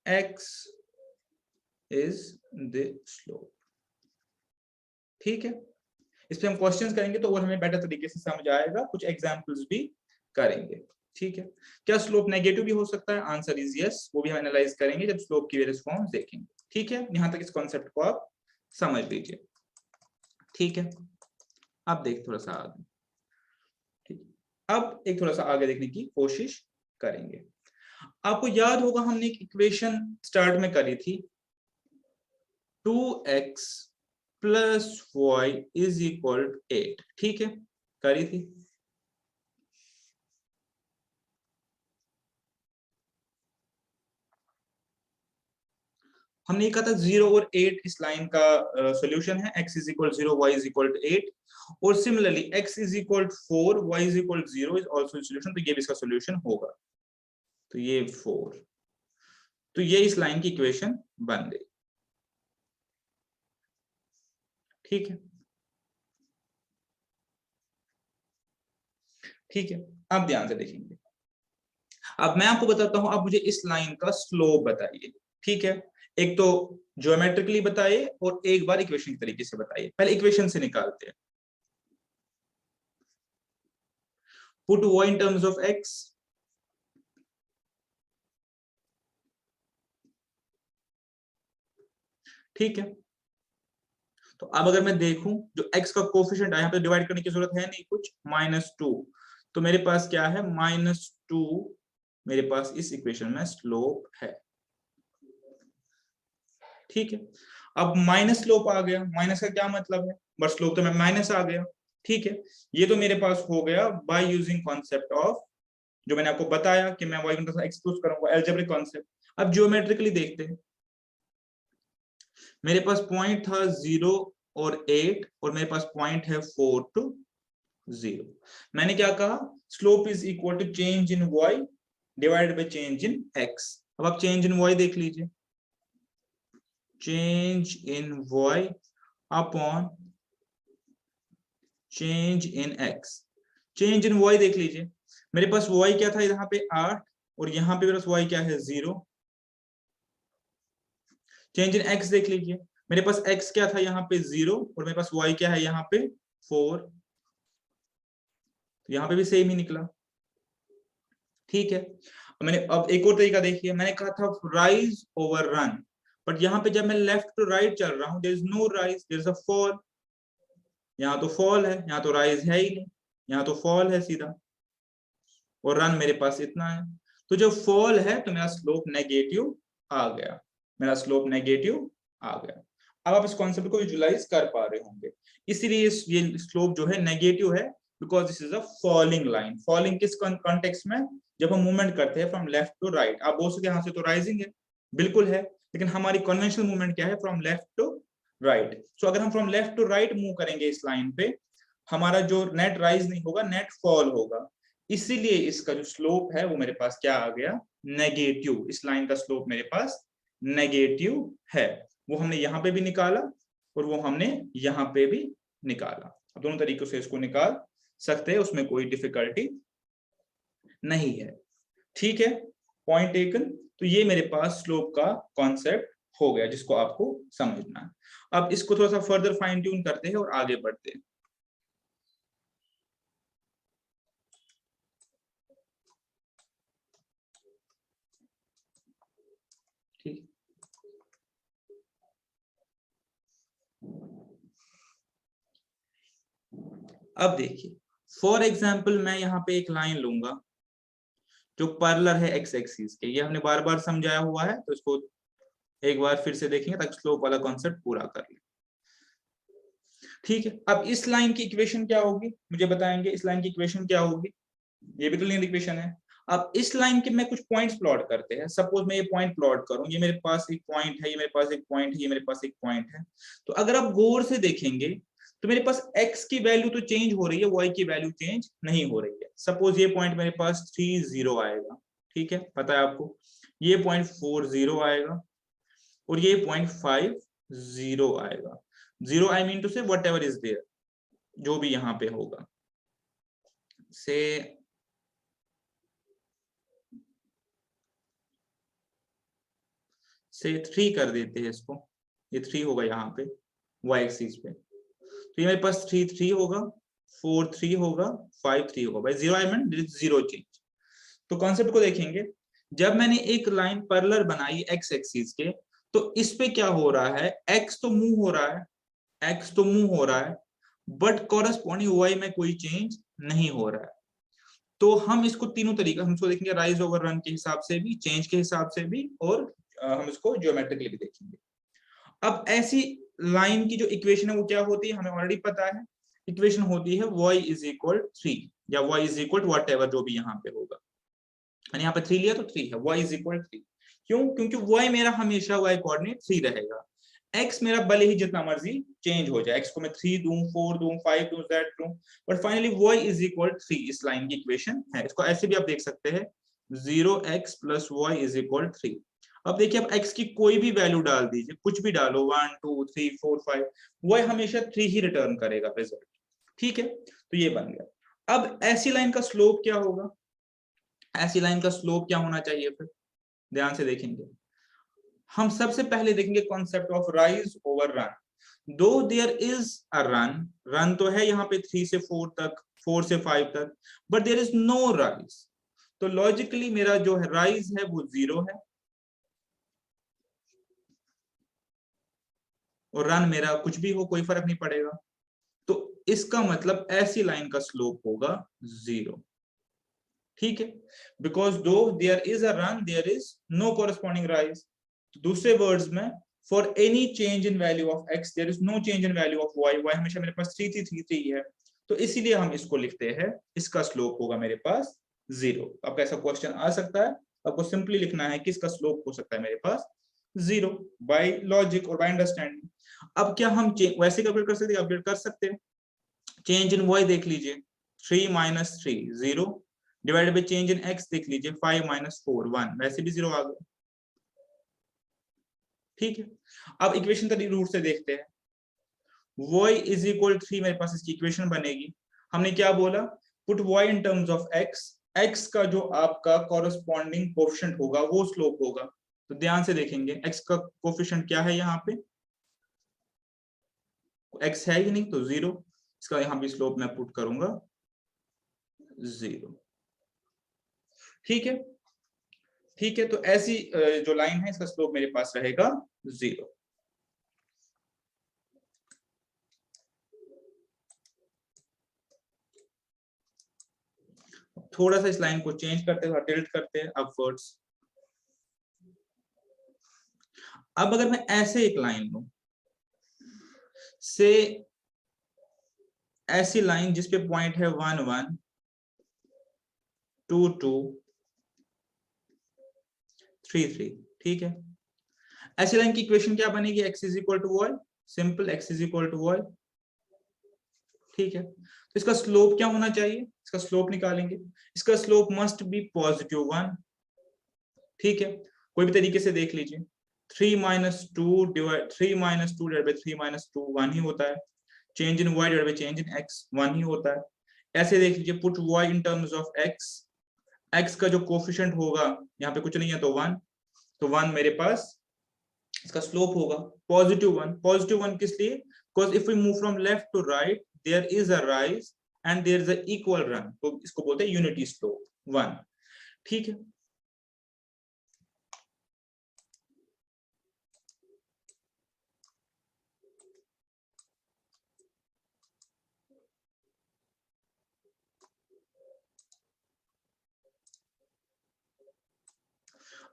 x is the slope. ठीक है, इस पे हम क्वेश्चंस करेंगे तो और हमें बेटर तरीके से समझ आएगा, कुछ एग्जांपल्स भी करेंगे। ठीक है, क्या स्लोप नेगेटिव भी हो सकता है? आंसर इज यस, वो भी हम एनालाइज करेंगे जब स्लोप की वेरियस फॉर्म्स देखेंगे। ठीक है, यहां तक इस कॉन्सेप्ट को आप समझ लीजिए। ठीक है, अब देख थोड़ा सा आगे। ठीक, अब एक थोड़ा सा आगे देखने की कोशिश करेंगे। आपको याद होगा हमने एक इक्वेशन स्टार्ट में करी थी, 2x plus y is equal 8। ठीक है, करी थी। हमने कहा था 0 और 8 इस लाइन का सॉल्यूशन है, x is equal 0 y is equal 8। और similarly x is equal 4 y is equal 0 is also solution. तो ये भी इसका सॉल्यूशन होगा। तो ये 4, तो ये इस लाइन की इक्वेशन बन गई। ठीक है, ठीक है, अब ध्यान से देखेंगे। अब मैं आपको बताता हूं, आप मुझे इस लाइन का स्लोप बताइए। ठीक है, एक तो ज्योमेट्रिकली बताइए और एक बार इक्वेशन के तरीके से बताइए। पहले इक्वेशन से निकालते हैं। Put y in terms of x। ठीक है, तो अब अगर मैं देखूं जो x का कोफिशिएंट है, यहाँ पे डिवाइड करने की जरूरत है नहीं कुछ, -2। तो मेरे पास क्या है, -2 मेरे पास इस इक्वेशन में स्लोप है। ठीक है, अब माइनस स्लोप आ गया, माइनस का क्या मतलब है, बस स्लोप तो मैं माइनस आ गया। ठीक है, ये तो मेरे पास हो गया बाय यूजिंग कॉन्सेप्ट ऑफ, जो मैंने आपको बताया कि मैं y एक्सपोज करूंगा, अलजेब्रिक कॉन्सेप्ट। अब ज्योमेट्रिकली देखते हैं। मेरे पास पॉइंट था 0 और 8 और मेरे पास पॉइंट है 4 to 0। मैंने क्या कहा, slope is equal to change in y divided by change in x। अब आप चेंज इन y देख लीजिए, change in y upon change in x। Change in y देख लीजिए, मेरे पास वाई क्या था यहाँ पे 8 और यहाँ पे मेरे पास वाई क्या है 0। चेंज इन एक्स देख लीजिए, मेरे पास एक्स क्या था यहाँ पे 0 और मेरे पास वाई क्या है यहाँ पे 4, तो यहाँ पे भी सेम ही निकला। ठीक है, मैंने अब एक और तरीका देखिए, मैंने कहा था राइज ओवर रन, बट यहाँ पे जब मैं लेफ्ट टू राइट चल रहा हूँ there is no rise, there is a fall. यहाँ तो फॉल है, यहाँ तो राइज है ही नहीं, यहाँ तो फॉल है सीधा, और रन मेरे पास इतना है। तो जब फॉल है तो मेरा स्लोप नेगेटिव आ गया, मेरा स्लोप नेगेटिव आ गया। अब आप इस कॉन्सेप्ट को विजुलाइज कर पा रहे होंगे, इसीलिए ये स्लोप जो है नेगेटिव है, because this is a falling line. Falling किस कॉन्टेक्स्ट में, जब हम मूवमेंट करते हैं फ्रॉम लेफ्ट टू राइट। आप बोल सकते हैं यहाँ से तो राइजिंग है, बिल्कुल है, लेकिन हमारी कन्वेंशनल मूवमेंट क्या है, from left to right. So अगर हम from left to right move करेंगे इस लाइन पे, हमारा जो नेट राइज नहीं होगा, नेट फॉल होगा, इसीलिए इसका जो स्लोप है वो मेरे पास क्या आ गया, नेगेटिव। इस लाइन का स्लोप मेरे पास नेगेटिव है, वो हमने यहाँ पे भी निकाला और वो हमने यहाँ पे भी निकाला। दोनों तरीकों से इसको निकाल सकते हैं, उसमें कोई डिफिकल्टी नहीं है। ठीक है, पॉइंट टेकन। तो ये मेरे पास स्लोप का कॉन्सेप्ट हो गया जिसको आपको समझना है। अब इसको थोड़ा सा फर्दर फाइन ट्यून करते हैं और आगे बढ़ते हैं। ठीक, अब देखिए फॉर एग्जाम्पल मैं यहाँ पे एक लाइन लूंगा जो पैरेलल है एक्स एक्सिस के, ये हमने बार बार समझाया हुआ है, तो इसको एक बार फिर से देखेंगे ताकि स्लोप वाला कॉन्सेप्ट पूरा कर ले। ठीक है, अब इस लाइन की इक्वेशन क्या होगी मुझे बताएंगे, इस लाइन की इक्वेशन क्या होगी, ये भी तो लीनियर इक्वेशन है। अब इस लाइन के मैं कुछ पॉइंट्स प्लॉट करते हैं, सपोज मैं ये पॉइंट प्लॉट करूं, ये मेरे पास एक पॉइंट है, ये मेरे पास एक पॉइंट है, ये मेरे पास एक पॉइंट है। तो अगर आप गौर से देखेंगे तो मेरे पास x की वैल्यू तो चेंज हो रही है, y की वैल्यू चेंज नहीं हो रही है। सपोज ये पॉइंट मेरे पास 3 0 आएगा, ठीक है, पता है आपको, ये पॉइंट 4 0 आएगा और ये पॉइंट 5 0 आएगा। 0 आई मीन टू से वट एवर इज देयर, जो भी यहाँ पे होगा, से से 3 कर देते हैं इसको, ये 3 होगा यहाँ पे y एक्सिस पे। तो ये मेरे पास 3 3 होगा, 4 3 होगा, 5 3 होगा। भाई 0 आई मीन जीरो चेंज। तो कॉन्सेप्ट को देखेंगे, जब मैंने एक लाइन पैरेलल बनाई x एक्सिस के, तो इस पे क्या हो रहा है, x तो मूव हो रहा है, x तो मूव हो रहा है, बट कॉरेस्पॉन्डिंग y में कोई चेंज नहीं हो रहा है। तो हम इसको तीनों तरीका, हम इसको देखेंगे राइज ओवर रन के हिसाब से भी, चेंज के हिसाब से भी, और हम इसको ज्योमेट्रिकली भी देखेंगे। अब ऐसी लाइन की जो इक्वेशन है वो क्या होती है, हमें ऑलरेडी पता है, इक्वेशन होती है y इज इक्वल 3 या y is equal what ever जो भी यहाँ पे होगा। मैंने यहाँ पे 3 लिया तो 3 है, y इज इक्वल 3। क्यों, क्योंकि y मेरा हमेशा y कोऑर्डिनेट 3 रहेगा। x मेरा भले ही जितना मर्जी चेंज हो जाए, x को मैं 3 दूं, 4 दूं, 5 दूं, z दूं, but finally y is equal 3 इस लाइन की इक्वेशन है। इसको ऐसे भी आप देख सकते हैं, 0x plus y is equal 3। अब देखिए, आप x की कोई भी वैल्यू डाल दीजिए, कुछ भी डालो, 1 2 3 4 5, y हमेशा 3 ही रिटर्न करेगा रिजल्ट। ठीक है, तो ये बन गया। अब ऐसी लाइन का स्लोप क्या होगा, ऐसी लाइन का स्लोप क्या होना चाहिए, फिर ध्यान से देखेंगे। हम सबसे पहले देखेंगे concept of rise over run. Though there is a run, run तो है यहाँ पे 3 से 4 तक, 4 से 5 तक, but there is no rise. तो लॉजिकली मेरा जो है राइज है वो 0 है, और रन मेरा कुछ भी हो कोई फर्क नहीं पड़ेगा। तो इसका मतलब ऐसी लाइन का स्लोप होगा 0। ठीक है, because though there is a run there is no corresponding rise. दूसरे वर्ड्स में, for any change in value of x there is no change in value of y, y हमेशा मेरे पास 3 3 3 3 है। तो इसीलिए हम इसको लिखते हैं, इसका स्लोप होगा मेरे पास 0। आपका ऐसा क्वेश्चन आ सकता है, आपको सिंपली लिखना है कि इसका स्लोप हो सकता है मेरे पास 0 बाय लॉजिक और बाय अंडरस्टैंडिंग। अब क्या हम वैसे कैलकुलेट कर सकते हैं, अपडेट कर सकते हैं। चेंज इन y देख लीजिए, 3 minus 3 0, divided by change in x देख लीजिए, 5 माइनस 4 1, वैसे भी 0 आ गया। ठीक है, अब इक्वेशन का रूट से देखते हैं। y इज इक्वल 3 मेरे पास इसकी इक्वेशन बनेगी। हमने क्या बोला, put y in terms of x, x का जो आपका कॉरस्पॉन्डिंग कोफिशिएंट होगा वो स्लोप होगा। तो ध्यान से देखेंगे x का कोफिशिएंट क्या है, यहाँ पे x है ही नहीं तो 0, इसका यहाँ भी स्लोप मैं पुट करूंगा 0। ठीक है, ठीक है, तो ऐसी जो लाइन है इसका स्लोप मेरे पास रहेगा 0। थोड़ा सा इस लाइन को चेंज करते हैं, टिल्ट करते हैं अपवर्ड्स। अब अगर मैं ऐसे एक लाइन लूं से, ऐसी लाइन जिसपे पॉइंट है 1 1 2 2 3 3, ठीक है, ऐसी लाइन की इक्वेशन क्या बनेगी, x is equal to y, simple x is equal to y. ठीक है, तो इसका स्लोप क्या होना चाहिए, इसका स्लोप निकालेंगे, इसका स्लोप मस्ट बी पॉजिटिव 1। ठीक है, कोई भी तरीके से देख लीजिए, 3 minus two divide 3 minus two divide by 3 minus two 1 ही होता है, change in y divide by change in x 1 ही होता है। ऐसे देख लीजिए, put y in terms of x, x का जो कोफिशिएंट होगा यहाँ पे कुछ नहीं है तो 1, तो 1 मेरे पास इसका स्लोप होगा पॉजिटिव 1। पॉजिटिव 1 किस लिए, because if we move from left to right there is a rise and there is a equal run, तो इसको बोलते हैं यूनिटी स्लोप 1। ठीक है,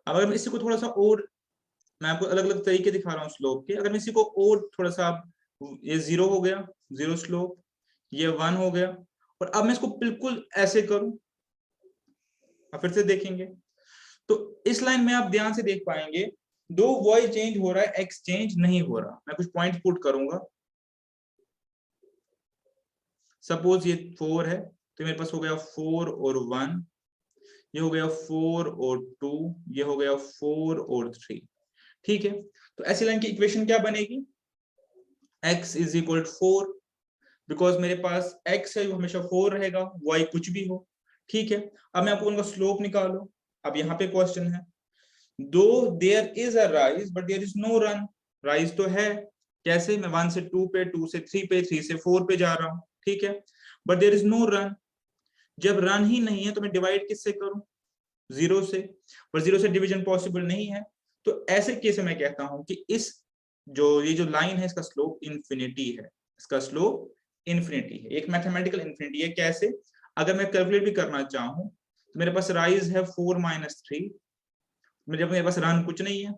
अब अगर मैं इसी को थोड़ा सा और, मैं आपको अलग अलग तरीके दिखा रहा हूँ स्लोप के, अगर मैं इसी को और थोड़ा सा, ये 0 हो गया, 0 स्लोप, ये 1 हो गया, और अब मैं इसको बिल्कुल ऐसे करूं, अब फिर से देखेंगे तो इस लाइन में आप ध्यान से देख पाएंगे, दो y चेंज हो रहा है x चेंज नहीं हो रहा। मैं कुछ पॉइंट पुट करूंगा, सपोज ये 4 है तो मेरे पास हो गया 4 और 1, ये हो गया 4 और 2, ये हो गया 4 और 3। ठीक है, तो ऐसी लाइन की इक्वेशन क्या बनेगी, x is equal to 4, because मेरे पास x है वो हमेशा 4 रहेगा, y कुछ भी हो। ठीक है, अब मैं आपको उनका स्लोप निकालो। अब यहाँ पे क्वेश्चन है, though there is a rise but there is no run, rise तो है, कैसे, मैं 1 से 2 पे, 2 से 3 पे, 3 से 4 पे जा रहा हूँ। ठीक है, but there is no run, जब रन ही नहीं है तो मैं डिवाइड किससे करूं, 0 से, पर 0 से डिवीजन पॉसिबल नहीं है। तो ऐसे केस में मैं कहता हूं कि इस जो ये जो लाइन है इसका स्लोप इंफिनिटी है, इसका स्लोप इंफिनिटी है, एक मैथमेटिकल इंफिनिटी है। कैसे, अगर मैं कैलकुलेट भी करना चाहूं तो मेरे पास राइज है 4 माइनस 3, जब मेरे पास रन कुछ नहीं है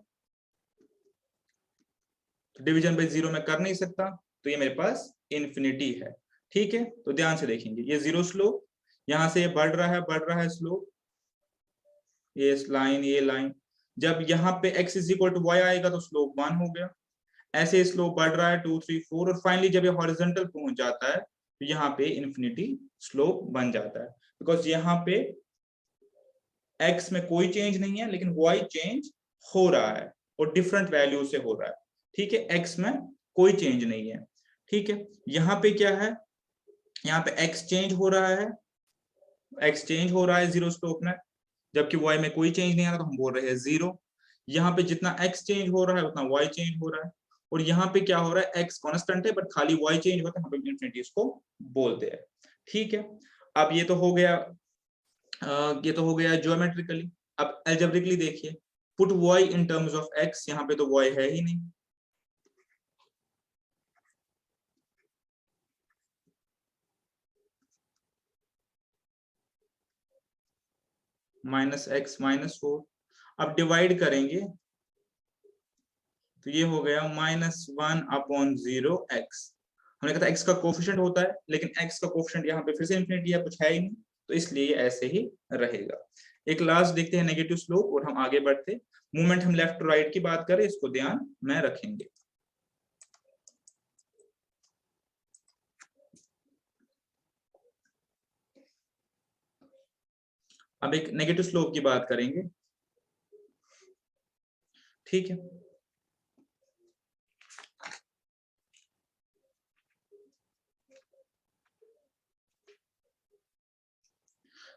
तो डिवीजन बाई 0 मैं कर नहीं सकता, तो ये मेरे पास इंफिनिटी है। ठीक है, तो ध्यान से देखेंगे, ये 0 स्लोप, यहां से ये बढ़ रहा है स्लोप, ये लाइन, ये लाइन, जब यहाँ पे x is equal to y आएगा तो स्लोप 1 हो गया। ऐसे स्लोप बढ़ रहा है 2 3 4, और फाइनली जब ये हॉरिजॉन्टल पहुंच जाता है तो यहाँ पे इंफिनिटी स्लोप बन जाता है, बिकॉज यहाँ पे x में कोई चेंज नहीं है लेकिन y चेंज हो रहा है और डिफरेंट वैल्यू से हो रहा है। ठीक है, x में कोई चेंज नहीं है। ठीक है, यहाँ पे क्या है, यहाँ पे x चेंज हो रहा है, x चेंज हो रहा है 0 स्लोप में, जबकि y में कोई चेंज नहीं आ रहा तो हम बोल रहे हैं 0। यहाँ पे जितना x चेंज हो रहा है उतना y चेंज हो रहा है, और यहाँ पे क्या हो रहा है, x कांस्टेंट है बट खाली y चेंज होता है, हम लोग इंफिनिटी इसको बोलते हैं। ठीक है, अब ये तो हो गया, ये तो हो गया ज्योमेट्रिकली। अब एल्जेब्रिकली देखिए, put y in terms of x, यहाँ पे तो y है ही नहीं, माइनस एक्स माइनस 4। अब डिवाइड करेंगे तो ये हो गया माइनस 1 अपॉन 0 x। हमने कहा था x का कोफिशिएंट होता है, लेकिन x का कोफिशिएंट यहाँ पे फिर से इंफिनिटी है, कुछ है ही नहीं, तो इसलिए ये ऐसे ही रहेगा। एक लास्ट देखते हैं नेगेटिव स्लोप और हम आगे बढ़ते। मूवमेंट हम लेफ्ट टू राइट की बात करें, इसको ध्यान में रखेंगे। अब एक नेगेटिव स्लोप की बात करेंगे। ठीक है,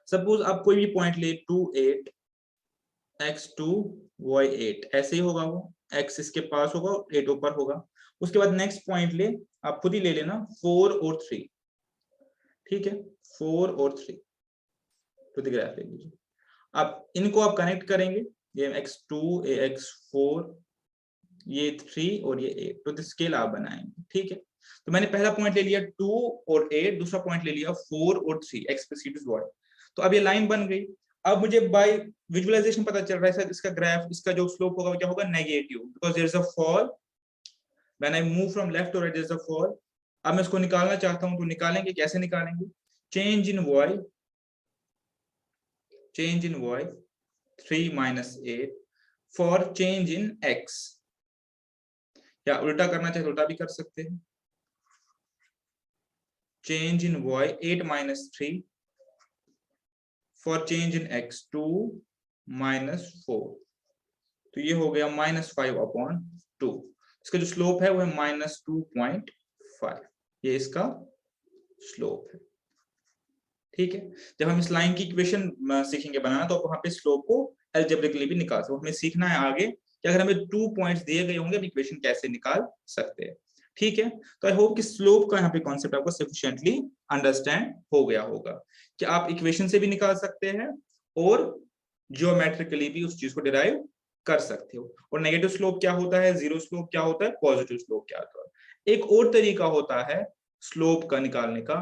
सपोज आप कोई भी पॉइंट ले 2 8 x2 y 8 ऐसे ही होगा, वो x इसके पास होगा, 8 ऊपर होगा। उसके बाद नेक्स्ट पॉइंट ले, आप खुद ही ले लेना 4 और 3, ठीक है, 4 और 3 तो ग्राफ ले लीजिए। अब इनको आप कनेक्ट करेंगे, ये x2 ये x4 ये 3 और ये 8, तो स्केल आप बनाएंगे, ठीक है। तो मैंने पहला पॉइंट ले लिया 2 और 8, दूसरा पॉइंट ले लिया 4 और 3, x प्रोसीड्स y। तो अब ये लाइन बन गई। अब मुझे बाय विजुअलाइजेशन पता चल रहा है सर इसका ग्राफ, इसका जो स्लोप होगा क्या होगा, negative, because there is a fall when I move from left to right, there is a fall. अब मैं इसको निकालना चाहता हूं, तो निकालेंगे, कैसे निकालेंगे, change in y, change in y 3 minus 8 for change in x, या उल्टा करना चाहे तो उल्टा भी कर सकते हैं, change in y 8 minus 3 for change in x 2 minus 4, तो ये हो गया -5/2। इसका जो स्लोप है वो है -2.5, ये इसका स्लोप है, ठीक है। जब हम इस लाइन की इक्वेशन सीखेंगे बनाना, तो वहां पे स्लोप को अलजेब्रिकली भी निकाल सकते, हमें सीखना है आगे कि अगर हमें 2 पॉइंट्स दिए गए होंगे, हम इक्वेशन कैसे निकाल सकते हैं, ठीक है। तो आई होप कि स्लोप का यहाँ पे कॉन्सेप्ट आपको सफिशिएंटली अंडरस्टैंड हो गया होगा, कि आप इक्वेशन से भी निकाल सकते हैं और ज्योमेट्रिकली भी उस चीज को डिराइव कर सकते हो। और नेगेटिव स्लोप क्या होता है, जीरो स्लोप क्या होता है, पॉजिटिव स्लोप क्या होता है। एक और तरीका होता है स्लोप का निकालने का,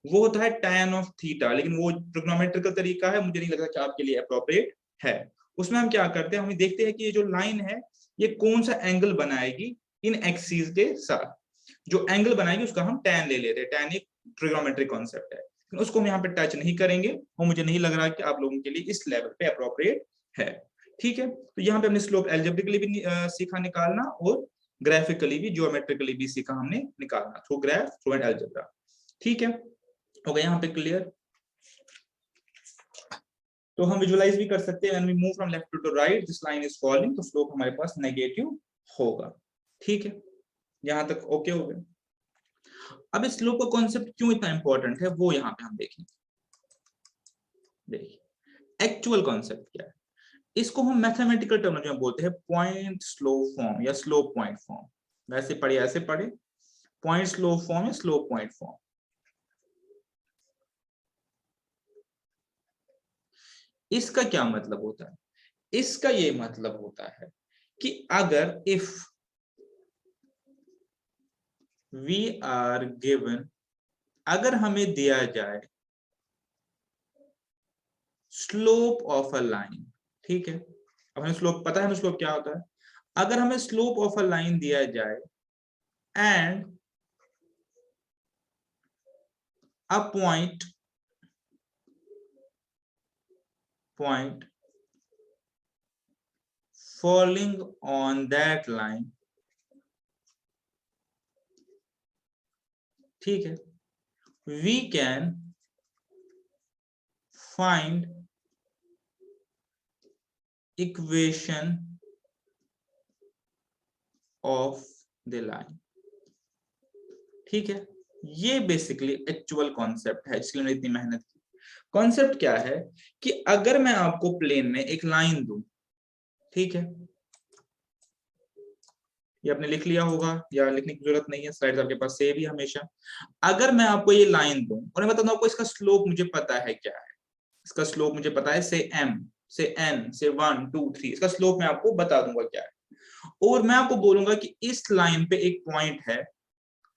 वो होता है tan ऑफ थीटा, लेकिन वो ट्रिग्नोमेट्रिकल तरीका है, मुझे नहीं लगता कि आपके लिए अप्रोप्रिएट है। उसमें हम क्या करते हैं, हम देखते हैं कि ये जो लाइन है ये कौन सा एंगल बनाएगी इन एक्सिस के साथ, जो एंगल बनाएगी उसका हम tan ले लेते हैं। tan एक ट्रिग्नोमेट्रिक कॉन्सेप्ट है, उसको हम यहाँ पे टच नहीं करेंगे, और मुझे नहीं लग रहा कि आप लोगों के लिए इस लेवल पे अप्रोप्रिएट है, ठीक है। तो यहाँ पे हमने स्लोप एल्जेब्रिकली भी सीखा निकालना, और ग्राफिकली भी, ज्योमेट्रिकली भी सीखा हमने निकालना, through graph through and algebra, ठीक है। हो गया यहाँ पे क्लियर। तो हम विजुअलाइज भी कर सकते हैं, when we move from left to right this line is falling, तो स्लोप हमारे पास नेगेटिव होगा, ठीक है। यहां तक ओके हो गया। अब इस स्लोप का कॉन्सेप्ट क्यों इतना इंपॉर्टेंट है, वो यहाँ पे हम देखेंगे। देखिए एक्चुअल कॉन्सेप्ट क्या है, इसको हम मैथमेटिकल टर्मिनोलॉजी में बोलते हैं पॉइंट स्लोप फॉर्म या स्लोप पॉइंट फॉर्म। वैसे पढ़े ऐसे पढ़े, पॉइंट स्लोप फॉर्म या स्लोप पॉइंट फॉर्म। इसका क्या मतलब होता है, इसका ये मतलब होता है कि अगर इफ वी आर गिवन, अगर हमें दिया जाए स्लोप ऑफ अ लाइन, ठीक है, अब हमें स्लोप पता है, हमें स्लोप क्या होता है, अगर हमें स्लोप ऑफ अ लाइन दिया जाए and a point falling on that line, ठीक है, we can find equation of the line, ठीक है। ये बेसिकली एक्चुअल कॉन्सेप्ट है, इसलिए मैंने इतनी मेहनत की। कॉन्सेप्ट क्या है कि अगर मैं आपको प्लेन में एक लाइन दूं, ठीक है, ये आपने लिख लिया होगा या लिखने की जरूरत नहीं है, स्लाइड्स आपके पास सेव ही हमेशा। अगर मैं आपको ये लाइन दूं और मैं बता दूं आपको इसका स्लोप मुझे पता है क्या है, इसका स्लोप मुझे पता है, से m से n से 1 2 3, इसका स्लोप मैं आपको बता दूंगा क्या है, और मैं आपको बोलूंगा कि इस लाइन पे एक पॉइंट है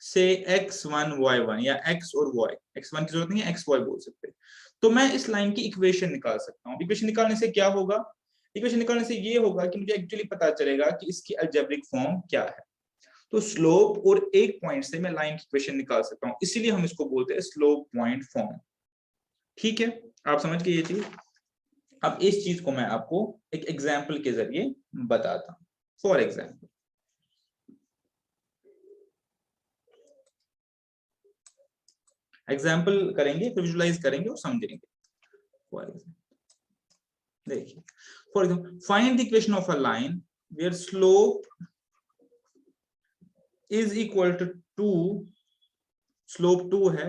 से x1 y1 या x और y, x1 की जरूरत नहीं है, x y बोल सकते हैं। तो मैं इस लाइन की इक्वेशन निकाल सकता हूँ। इक्वेशन निकालने से क्या होगा, इक्वेशन निकालने से ये होगा कि मुझे एक्चुअली पता चलेगा कि इसकी अलजेब्रिक फॉर्म क्या है। तो स्लोप और एक पॉइंट से मैं लाइन की इक्वेशन निकाल सकता हूँ, इसीलिए हम इसको बोलते हैं स्लोप पॉइंट फॉर्म, ठीक है। आप समझ गए ये चीज। अब इस चीज को मैं आपको एक एग्जाम्पल के जरिए बताता हूं। फॉर एग्जाम्पल, एग्जाम्पल करेंगे, विजुअलाइज करेंगे और समझेंगे। फॉर एग्जाम्पल देखिए, for example find the equation of a line where slope is equal to 2, slope 2 है,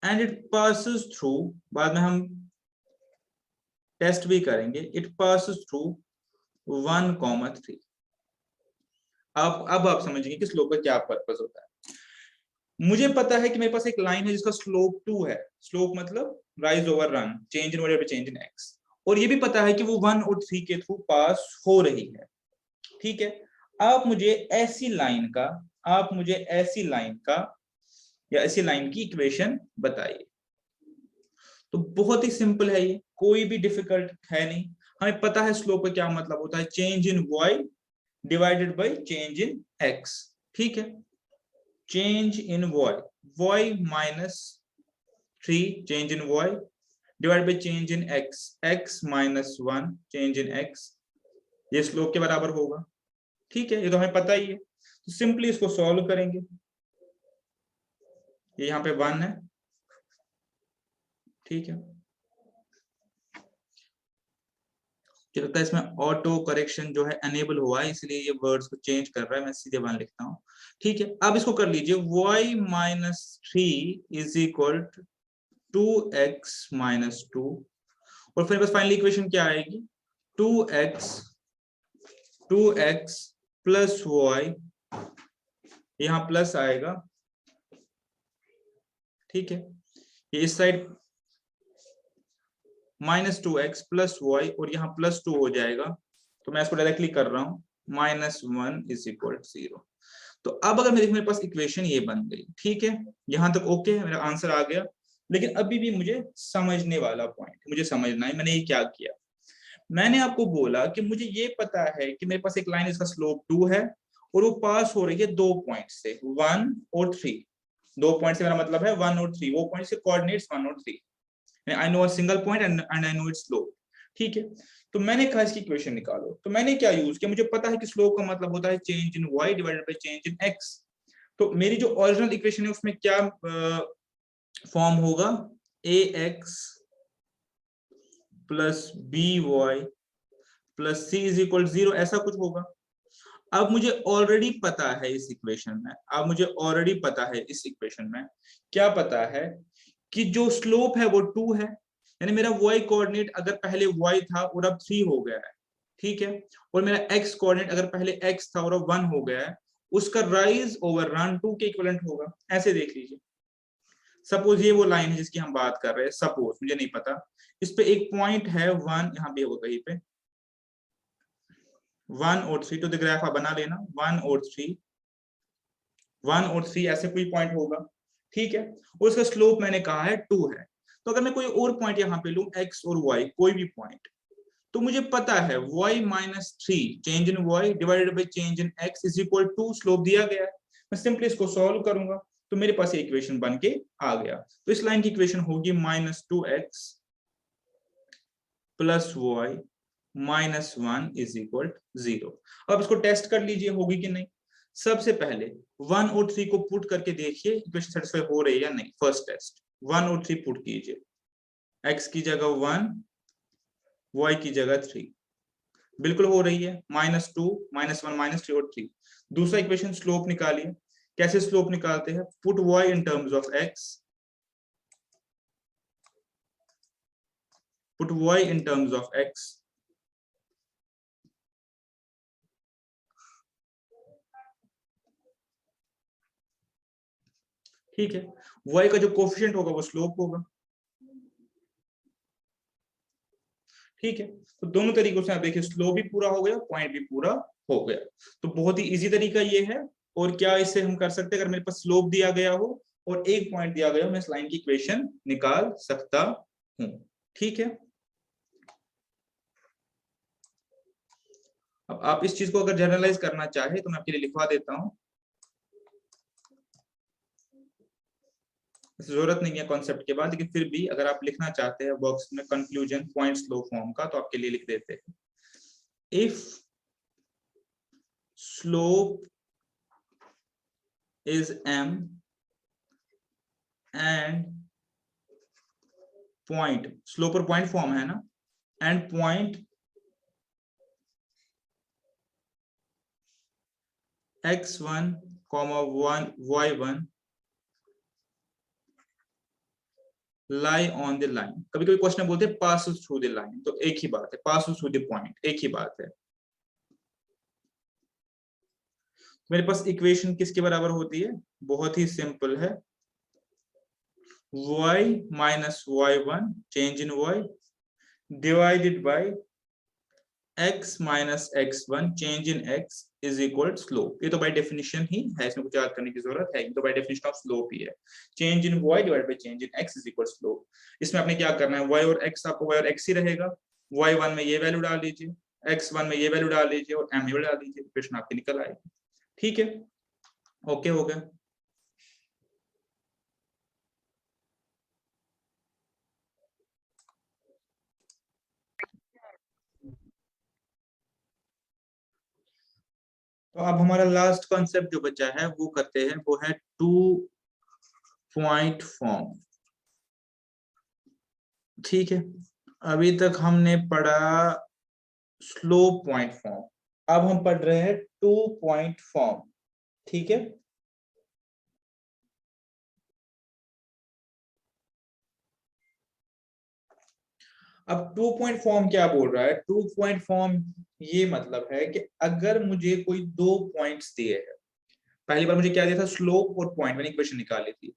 एंड इट पासेस थ्रू, बाद में हम टेस्ट भी करेंगे। It passes through 1,3। अब आप समझेंगे कि स्लोप का क्या पर्पस होता है। मुझे पता है कि मेरे पास एक लाइन है जिसका स्लोप 2 है। स्लोप मतलब rise over run, change in value change in x. और ये भी पता है कि वो 1 और 3 के थ्रू पास हो रही है। ठीक है, आप मुझे ऐसी लाइन का या ऐसी लाइन की इक्वेशन बताइए। तो बहुत ही सिंपल है, ये कोई भी डिफिकल्ट है नहीं। हमें पता है स्लोप का क्या मतलब होता है, change in y divided by change in x। ठीक है, change in y minus 3 change in y divide by change in x minus 1 change in x, ये स्लोप के बराबर होगा। ठीक है, ये तो हमें पता ही है। तो सिंपली इसको सॉल्व करेंगे। ये यहाँ पे 1 है। ठीक है, लगता है इसमें ऑटो करेक्शन जो है अनेबल हुआ है, इसलिए ये वर्ड्स को चेंज कर रहा है। मैं सीधे 1 लिखता हूँ। ठीक है, अब इसको कर लीजिए। y minus 3 is equal to 2x minus 2, और फिर बस फाइनल इक्वेशन क्या आएगी, 2x प्लस y, यहाँ प्लस आएगा। ठीक है, ये इस side minus 2x plus y और यहाँ प्लस 2 हो जाएगा। तो मैं इसको डायरेक्टली कर रहा हूँ, माइनस 1 इज इक्वल 0। तो अब अगर मेरे पास इक्वेशन ये बन गई। ठीक है, यहां तक ओके है, मेरा आंसर आ गया। लेकिन अभी भी मुझे समझने वाला पॉइंट, मुझे समझना है मैंने ये क्या किया। मैंने आपको बोला कि मुझे ये पता है कि मेरे पास एक लाइन इसका स्लोप 2 है और वो पास हो रही है 2 पॉइंट से, 1 और 3। 2 पॉइंट से मेरा मतलब है 1 और 3, वो पॉइंट से कोऑर्डिनेट्स 1 और 3। I know a single point and I know it's slope. ठीक है, तो मैंने कहा इसकी इक्वेशन निकालो। तो मैंने क्या यूज किया, मुझे पता है कि स्लोप का मतलब होता है change in y divided by change in x। तो मेरी जो ओरिजिनल इक्वेशन है उसमें क्या फॉर्म होगा, ax plus by plus c is equal 0, ऐसा कुछ होगा। अब मुझे ऑलरेडी पता है इस इक्वेशन में, क्या पता है कि जो स्लोप है वो 2 है। यानी मेरा y कोऑर्डिनेट अगर पहले y था और अब 3 हो गया है। ठीक है, और मेरा x कोऑर्डिनेट अगर पहले x था और अब 1 हो गया है, उसका राइज ओवर रन 2 के इक्विवेलेंट होगा। ऐसे देख लीजिए, सपोज ये वो लाइन है जिसकी हम बात कर रहे हैं। सपोज, मुझे नहीं पता, इस पे एक पॉइंट है 1, यहाँ भी होगा कहीं पे 1 और 3। तो ग्राफ आप बना लेना, 1 और 3, 1 और 3 ऐसे कोई पॉइंट होगा। ठीक है, और उसका स्लोप मैंने कहा है 2 है। तो अगर मैं कोई और पॉइंट यहाँ पे लूं, x और y, कोई भी पॉइंट, तो मुझे पता है y minus 3 change in y divided by change in x is equal to slope दिया गया है। मैं सिंपली इसको सॉल्व करूंगा तो मेरे पास ये इक्वेशन बन के आ गया। तो इस लाइन की इक्वेशन होगी minus 2x plus y minus 1 is equal 0। अब इसको टेस्ट कर लीजिए होगी कि नहीं। सबसे पहले 1 और 3 को पुट करके देखिए इक्वेशन सेटिस्फाई हो रही है या नहीं। फर्स्ट टेस्ट, 1 और 3 पुट कीजिए, x की जगह 1, y की जगह 3, बिल्कुल हो रही है। माइनस 2 माइनस 1 माइनस 3 और 3। दूसरा इक्वेशन स्लोप निकालिए। कैसे स्लोप निकालते हैं, put y in terms of x, put y in terms of x, ठीक है, y का जो कोफिशिएंट होगा वो स्लोप होगा। ठीक है, तो दोनों तरीकों से आप देखिए, स्लोप भी पूरा हो गया, पॉइंट भी पूरा हो गया। तो बहुत ही इजी तरीका ये है। और क्या इससे हम कर सकते हैं, अगर मेरे पास स्लोप दिया गया हो और एक पॉइंट दिया गया हो, मैं इस लाइन की इक्वेशन निकाल सकता हूं। ठीक है, अब आप इस चीज को अगर जनरलाइज करना चाहे तो मैं आपके लिए लिखवा देता हूं, जरूरत नहीं है कॉन्सेप्ट के बाद, लेकिन फिर भी अगर आप लिखना चाहते हैं बॉक्स में कंक्लूजन पॉइंट स्लो फॉर्म का, तो आपके लिए लिख देते हैं। If slope is m and point, slope और पॉइंट फॉर्म है ना, and point x1 y1 lie on the line. कभी कभी क्वेश्चन बोलते हैं पास थ्रू द लाइन, तो एक ही बात है, पास थ्रू द पॉइंट, एक ही बात है। मेरे पास इक्वेशन किसके बराबर होती है? बहुत ही सिंपल है, y minus y1 change in y divided bye x minus x1 change in x is equal slope. ये तो बाय डेफिनेशन ही है, इसमें कुछ याद करने की जरूरत है, ये तो बाय डेफिनेशन ऑफ स्लोप ही है। Change in y divided by change in x is equal slope. इसमें आपने क्या करना है, y और x, आपको y और x ही रहेगा, y1 में ये वैल्यू डाल लीजिए, x1 में ये वैल्यू डाल लीजिए और m ये डाल दीजिए, इक्वेशन आपकी निकल आएगी। ठीक है, ओके हो गया। तो अब हमारा लास्ट कॉन्सेप्ट जो बचा है वो करते हैं, वो है टू पॉइंट फॉर्म। ठीक है, अभी तक हमने पढ़ा स्लोप पॉइंट फॉर्म, अब हम पढ़ रहे हैं टू पॉइंट फॉर्म। ठीक है, अब टू पॉइंट फॉर्म क्या बोल रहा है? टू पॉइंट फॉर्म ये मतलब है कि अगर मुझे कोई दो पॉइंट्स दिए हैं, पहली बार मुझे क्या दिया था, स्लोप और पॉइंट, मैंने इक्वेशन निकाली थी।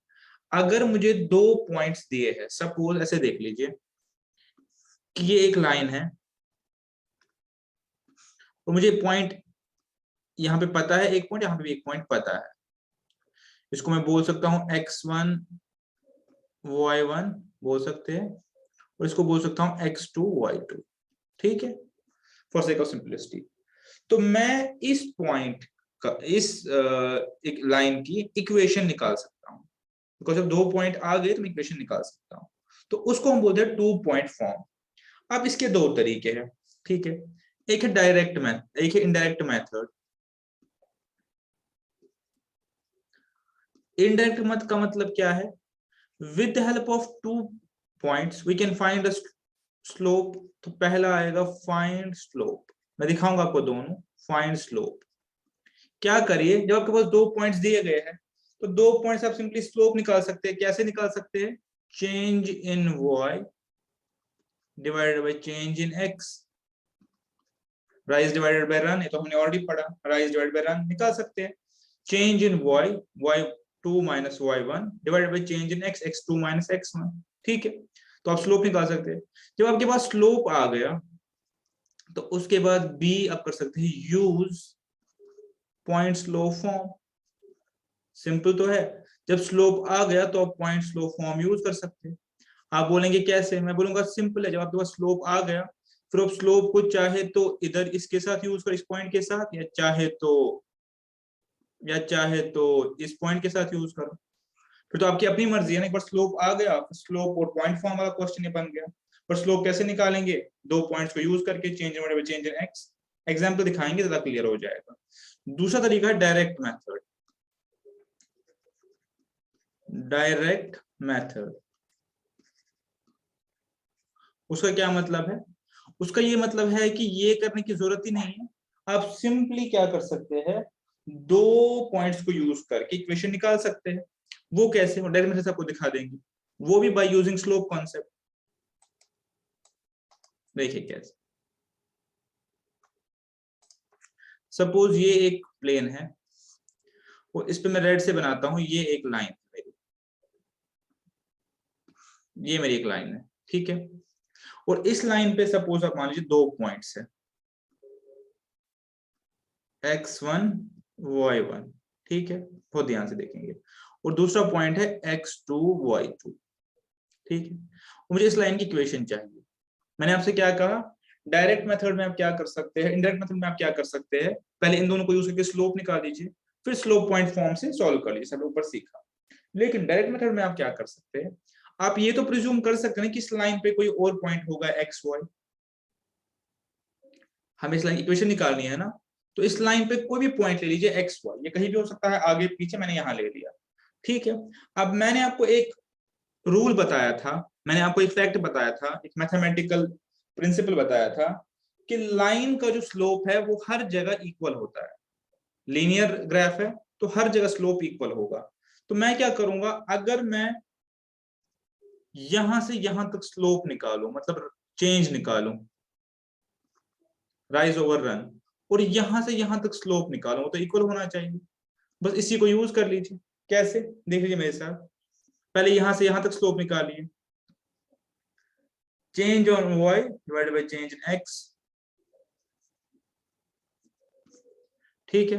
अगर मुझे दो पॉइंट्स दिए हैं, सपोज ऐसे देख लीजिए कि ये एक लाइन है तो मुझे पॉइंट यहाँ पे पता है, एक पॉइंट यहाँ पे भी एक पॉइंट पता है, इसको मैं बोल सकता हूँ x1 y1 बोल सकते हैं, और इसको बोल सकता हूँ x2 y2। ठीक है, फॉर सेक ऑफ सिंपलिसिटी। तो मैं इस पॉइंट का, इस एक लाइन की इक्वेशन निकाल सकता हूँ, बिकॉज जब दो पॉइंट आ गए तो मैं इक्वेशन निकाल सकता हूँ। तो उसको हम बोलते हैं टू पॉइंट फॉर्म। अब इसके दो तरीके हैं। ठीक है, एक है डायरेक्ट मेथड, एक है इनडायरेक्ट मेथड। इनडायरेक्ट मेथड का मतलब क्या है? With the help of two points we can find the slope. तो पहला आएगा फाइंड स्लोप, मैं दिखाऊंगा आपको दोनों। फाइंड स्लोप क्या करिए, जब आपके पास दो पॉइंट्स दिए गए हैं तो दो पॉइंट्स आप सिंपली स्लोप निकाल सकते हैं। कैसे निकाल सकते हैं? Change in y divided by change in x, rise divided by run, ये तो हमने ऑलरेडी पढ़ा, राइज डिवाइडेड बाय रन निकाल सकते हैं। Change in y y2 minus y1 divided by change in x x2 minus x1। ठीक है, तो आप स्लोप निकाल सकते हैं। जब आपके पास स्लोप आ गया तो उसके बाद b आप कर सकते हैं use point slope form. Simple तो है, जब स्लोप आ गया तो आप पॉइंट स्लोप फॉर्म यूज कर सकते हैं। आप बोलेंगे कैसे? मैं बोलूंगा सिंपल है, जब आपके पास स्लोप आ गया फिर आप स्लोप को चाहे तो इधर इसके साथ यूज करो, इस पॉइंट के साथ, या चाहे तो इस पॉइंट के साथ यूज करो, फिर तो आपकी अपनी मर्जी है ना। एक बार स्लोप आ गया, स्लोप और पॉइंट फॉर्म वाला क्वेश्चन बन गया। पर स्लोप कैसे निकालेंगे? दो पॉइंट्स को यूज करके, change in change in x. Example दिखाएंगे, ज्यादा क्लियर हो जाएगा। दूसरा तरीका है डायरेक्ट मेथड। डायरेक्ट मेथड उसका क्या मतलब है? उसका ये मतलब है कि ये करने की जरूरत ही नहीं है, आप सिंपली क्या कर सकते हैं, दो पॉइंट्स को यूज करके इक्वेशन निकाल सकते हैं। वो कैसे? डायरेक्ट मेथड आपको दिखा देंगे, वो भी बाय यूजिंग स्लोप कॉन्सेप्ट। देखिए कैसे। सपोज ये एक प्लेन है और इस पे मैं रेड से बनाता हूं, ये एक लाइन है मेरी, ये मेरी एक लाइन है। ठीक है, और इस लाइन पे सपोज आप मान लीजिए दो पॉइंट्स है, x1 y1। ठीक है, बहुत ध्यान से देखेंगे, और दूसरा पॉइंट है x2 y2। ठीक है, मुझे इस लाइन की इक्वेशन चाहिए। मैंने आपसे क्या कहा, डायरेक्ट मेथड में आप क्या कर सकते हैं, इनडायरेक्ट मेथड में आप क्या कर सकते हैं, पहले इन दोनों को यूज करके स्लोप निकाल दीजिए, फिर स्लोप पॉइंट फॉर्म से सॉल्व कर लीजिए, सब ऊपर सीखा। लेकिन डायरेक्ट मेथड में आप क्या कर सकते हैं, आप ये तो प्रिज्यूम कर सकते हैं कि इस लाइन पे कोई और पॉइंट होगा एक्स वाई, हमें इस लाइन की इक्वेशन निकालनी है ना। तो इस लाइन पे कोई भी पॉइंट ले लीजिए एक्स वाई, ये कहीं भी हो सकता है, आगे पीछे, मैंने यहां ले लिया। ठीक है, अब मैंने आपको एक रूल बताया था, मैंने आपको एक फैक्ट बताया था, एक मैथमेटिकल प्रिंसिपल बताया था कि लाइन का जो स्लोप है वो हर जगह इक्वल होता है। लीनियर ग्राफ है तो हर जगह स्लोप इक्वल होगा। तो मैं क्या करूंगा, अगर मैं यहां से यहां तक स्लोप निकालो, मतलब चेंज निकालो, राइज ओवर रन, और यहां से यहां तक स्लोप निकालो, वो तो इक्वल होना चाहिए। बस इसी को यूज कर लीजिए। कैसे, देख लीजिए मेरे साथ। पहले यहां से यहां तक स्लोप निकालिए, change on y divided by change in x. ठीक है,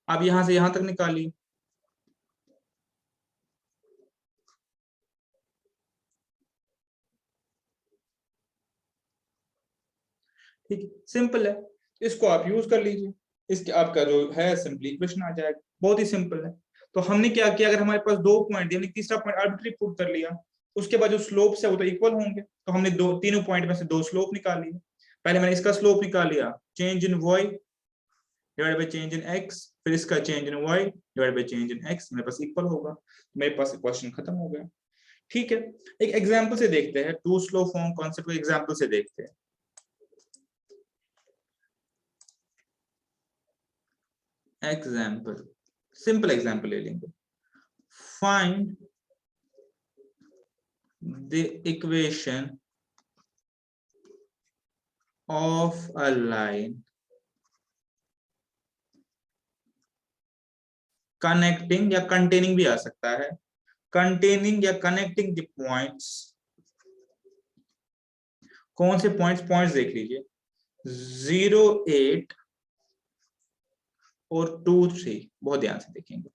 अब यहां से यहां तक निकालिए, ठीक है, सिंपल है। इसको आप यूज कर लीजिए, इसके आपका जो है सिंपली इक्वेशन आ जाएगा, बहुत ही सिंपल है। तो हमने क्या किया, अगर हमारे पास 2 पॉइंट, हमने तीसरा पॉइंट आर्बिट्री पुट कर लिया, उसके बाद जो स्लोप्स है वो तो इक्वल होंगे, तो हमने तीनों पॉइंट में से 2 स्लोप निकाल लिए। पहले मैंने इसका स्लोप निकाल लिया, change in y divided by change in x, फिर इसका change in y divided by change in x, मेरे पास इक्वल होगा, मेरे पास क्वेश्चन खत्म हो गया। ठीक है, एक एग्जांपल से देखते हैं, टू स्लोप फॉर्म कॉन्सेप्ट को एग्जांपल से देखते हैं। एग्जाम्पल, सिंपल एग्जाम्पल ले लेंगे। Find the equation of a line connecting, या कंटेनिंग भी आ सकता है, कंटेनिंग या कनेक्टिंग द पॉइंट्स। कौन से पॉइंट्स, पॉइंट्स देख लीजिए, 0, 8 और 2, 3, बहुत ध्यान से देखेंगे।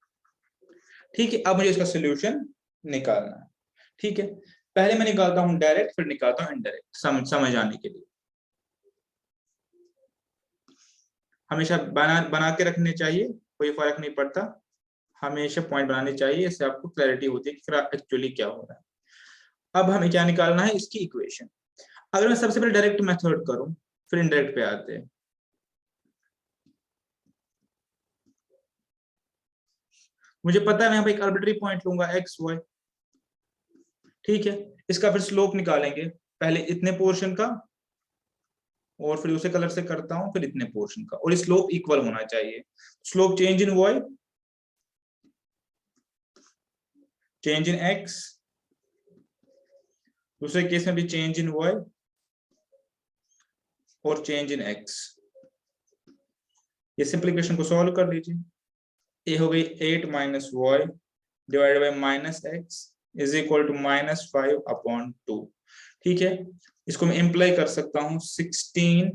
ठीक है, अब मुझे इसका सोल्यूशन निकालना है। ठीक है, पहले मैं निकालता हूं डायरेक्ट, फिर निकालता हूं इनडायरेक्ट, समझ आने के लिए। हमेशा बना के रखने चाहिए, कोई फर्क नहीं पड़ता, हमेशा पॉइंट बनाने चाहिए, इससे आपको क्लैरिटी होती है कि एक्चुअली क्या हो रहा है। अब हमें क्या निकालना है, इसकी इक्वेशन। अगर मैं सबसे पहले डायरेक्ट मेथड करूं, फिर इनडायरेक्ट पे आते हैं। मुझे पता है मैं यहाँ पे एक आर्बिट्री पॉइंट लूंगा एक्स वाई, ठीक है, इसका फिर स्लोप निकालेंगे, पहले इतने पोर्शन का, और फिर उसे कलर से करता हूं, फिर इतने पोर्शन का, और स्लोप इक्वल होना चाहिए। Slope change in y, change in x, दूसरे केस में भी चेंज इन वाई और चेंज इन एक्स। ये सिंपल इक्वेशन को सॉल्व कर लीजिए। ये हो गई 8 minus y divided by minus x is equal to -5/2। ठीक है, इसको मैं इंप्लाई कर सकता हूं, 16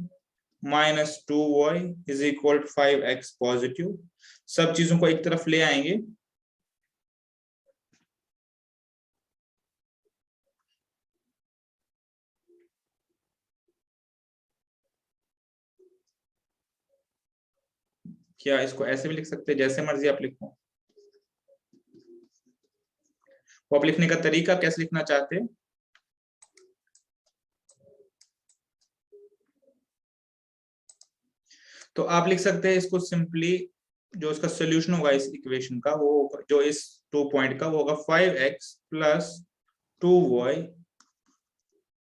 minus 2y is equal to 5x positive. सब चीजों को एक तरफ ले आएंगे, क्या इसको ऐसे भी लिख सकते हैं, जैसे मर्जी आप लिखो, वो आप लिखने का तरीका कैसे लिखना चाहते हैं। तो आप लिख सकते हैं इसको सिंपली, जो इसका सोल्यूशन होगा इस इक्वेशन का, वो जो इस 2 पॉइंट का, वो होगा 5x plus 2y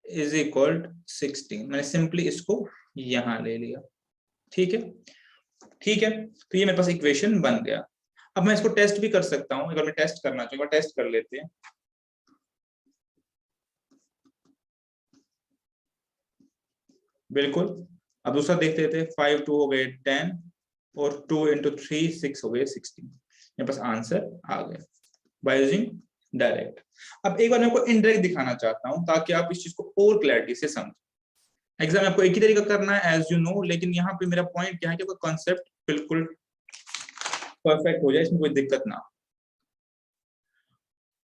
is equal 16। मैंने सिंपली इसको यहां ले लिया। ठीक है, ठीक है, तो ये मेरे पास इक्वेशन बन गया। अब मैं इसको टेस्ट भी कर सकता हूं, अगर मैं टेस्ट करना चाहूंगा, टेस्ट कर लेते हैं। बिल्कुल, अब दूसरा देखते थे, 5 2 हो गए 10 और 2 × 3 6 हो गए 16। मेरे पास आंसर आ गया बाय यूजिंग डायरेक्ट। अब एक बार मैं आपको इनडायरेक्ट दिखाना चाहता हूं, ताकि आप इस चीज को और क्लैरिटी से समझें। एग्जाम आपको एक ही तरीका करना है एज यू नो, लेकिन यहाँ पे मेरा पॉइंट क्या है कि कॉन्सेप्ट बिल्कुल परफेक्ट हो जाए, इसमें कोई दिक्कत ना हो।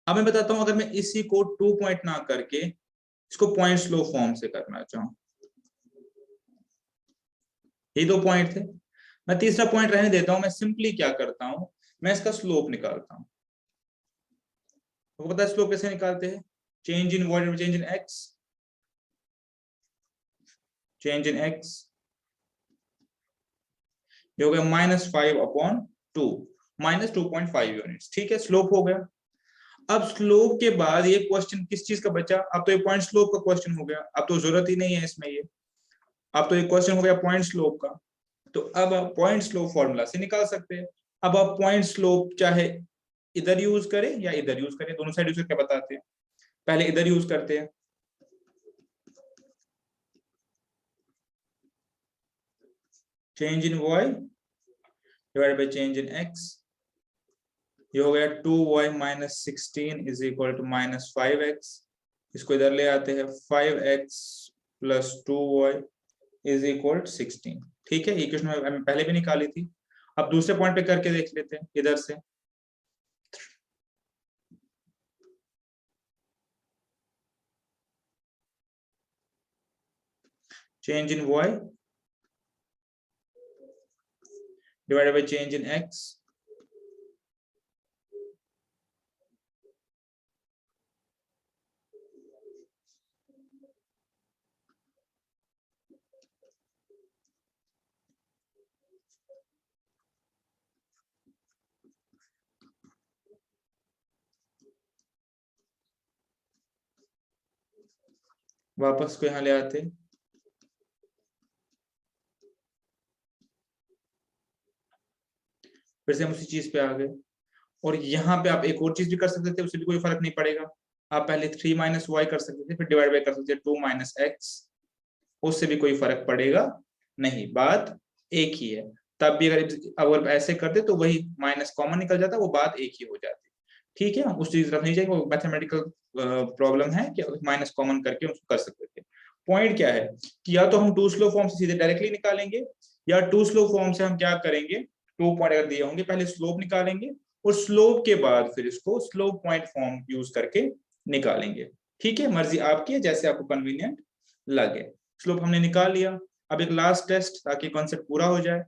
अब मैं बताता हूं, अगर मैं इसी को 2 पॉइंट ना करके इसको पॉइंट स्लो फॉर्म से करना चाहूं, ये 2 पॉइंट थे, मैं तीसरा पॉइंट रहने देता हूं। मैं सिंपली क्या करता हूं, मैं इसका स्लोप निकालता हूं। तो पता है स्लोप कैसे निकालते हैं, change in y change in x, change in x, ये हो गया -5/2, -2.5 यूनिट्स। ठीक है, स्लोप हो गया। अब स्लोप के बाद ये क्वेश्चन किस चीज का बचा, अब तो ये पॉइंट स्लोप का क्वेश्चन हो गया, अब तो जरूरत ही नहीं है इसमें ये, अब तो ये क्वेश्चन हो गया पॉइंट स्लोप का। तो अब आप पॉइंट स्लोप फॉर्मूला से निकाल सकते हैं। अब आप पॉइंट स्लोप चाहे इधर यूज करें या इधर यूज करें, दोनों साइड यूज करके बताते हैं। पहले इधर यूज करते हैं। Change in y divide by change in x, ये हो गया 2y minus 16 is equal to minus 5x। इसको इधर ले आते हैं, 5x plus 2y is equal to 16। ठीक है, इक्वेशन हमने पहले भी निकाली थी। अब दूसरे पॉइंट पे करके देख लेते हैं इधर से। Change in y divided by change in x, वापस को यहाँ ले आते, फिर से हम उसी चीज पे आ गए। और यहाँ पे आप एक और चीज भी कर सकते थे, उससे भी कोई फर्क नहीं पड़ेगा। आप पहले 3 माइनस वाई कर सकते थे, फिर डिवाइड बाय कर सकते थे 2 माइनस एक्स, उससे भी कोई फर्क पड़ेगा नहीं, बात एक ही है। तब भी अगर ऐसे करते तो वही माइनस कॉमन निकल जाता, वो बात एक ही हो जाती। ठीक है, उस चीज तरफ नहीं जाएंगे, वो मैथमेटिकल प्रॉब्लम है कि माइनस कॉमन करके उसको कर सकते थे। पॉइंट क्या है कि या तो हम टू स्लो फॉर्म से सीधे डायरेक्टली निकालेंगे, या टू स्लो फॉर्म से हम क्या करेंगे, 2 पॉइंट अगर दिए होंगे पहले स्लोप निकालेंगे, और स्लोप के बाद फिर इसको स्लोप पॉइंट फॉर्म यूज करके निकालेंगे। ठीक है, मर्जी आपकी है, जैसे आपको कन्वीनियंट लगे। स्लोप हमने निकाल लिया। अब एक लास्ट टेस्ट ताकि कॉन्सेप्ट पूरा हो जाए।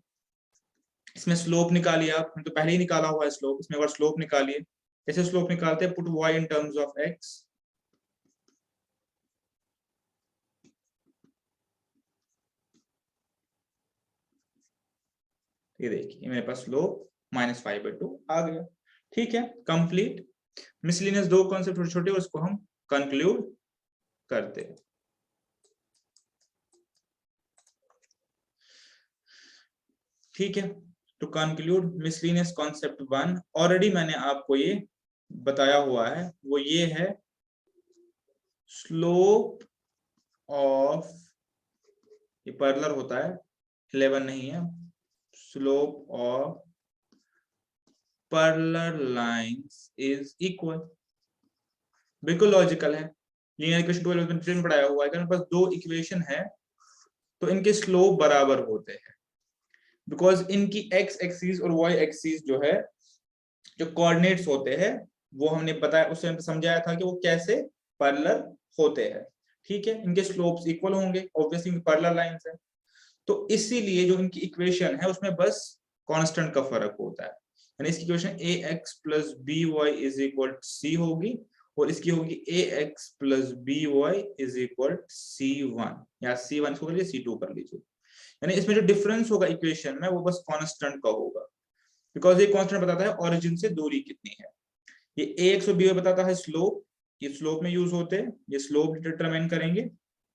इसमें स्लोप निकालिए आप, तो पहले ही निकाला हुआ है स्लोप, इसमें अगर स्लोप निकालिए, कैसे स्लोप निकालते हैं, put y in terms of x, ये देखिए मेरे पास स्लोप -5/2 आ गया। ठीक है, कंप्लीट। मिसलिनियस दो कॉन्सेप्ट छोटे छोटे, उसको हम कंक्लूड करते हैं। ठीक है, to conclude miscellaneous concept 1, already मैंने आपको ये बताया हुआ है, वो ये है स्लोप ऑफ, ये पैरेलल होता है, 11 नहीं है, slope of parallel lines is equal. बिल्कुल लॉजिकल है, लीनियर इक्वेशन 12 में पढ़ाया हुआ है। अगर मेरे पास दो इक्वेशन है तो इनके स्लोप बराबर होते हैं, बिकॉज इनकी एक्स एक्सिस और वाई एक्सिस जो है, जो कोऑर्डिनेट्स होते हैं, वो हमने बताया, उससे हमने समझाया था कि वो कैसे पैरेलल होते हैं। ठीक है, इनके स्लोप्स इक्वल होंगे, ऑब्वियसली पैरेलल लाइंस है, तो इसीलिए जो इनकी इक्वेशन है उसमें बस कांस्टेंट का फर्क होता है। यानी इसकी equation ax plus b y is equal c होगी, और इसकी होगी ax plus b y is equal c1, या c1 इसको कर लीजिए, c2 कर लीजिए। यानी इसमें जो डिफरेंस होगा इक्वेशन में, वो बस कांस्टेंट का होगा, बिकॉज ये कांस्टेंट बताता है ओरिजिन से दूरी कितनी है। ये ax और बी वाई बताता है स्लोप, ये स्लोप में यूज होते हैं, ये स्लोप डिटरमाइन करेंगे।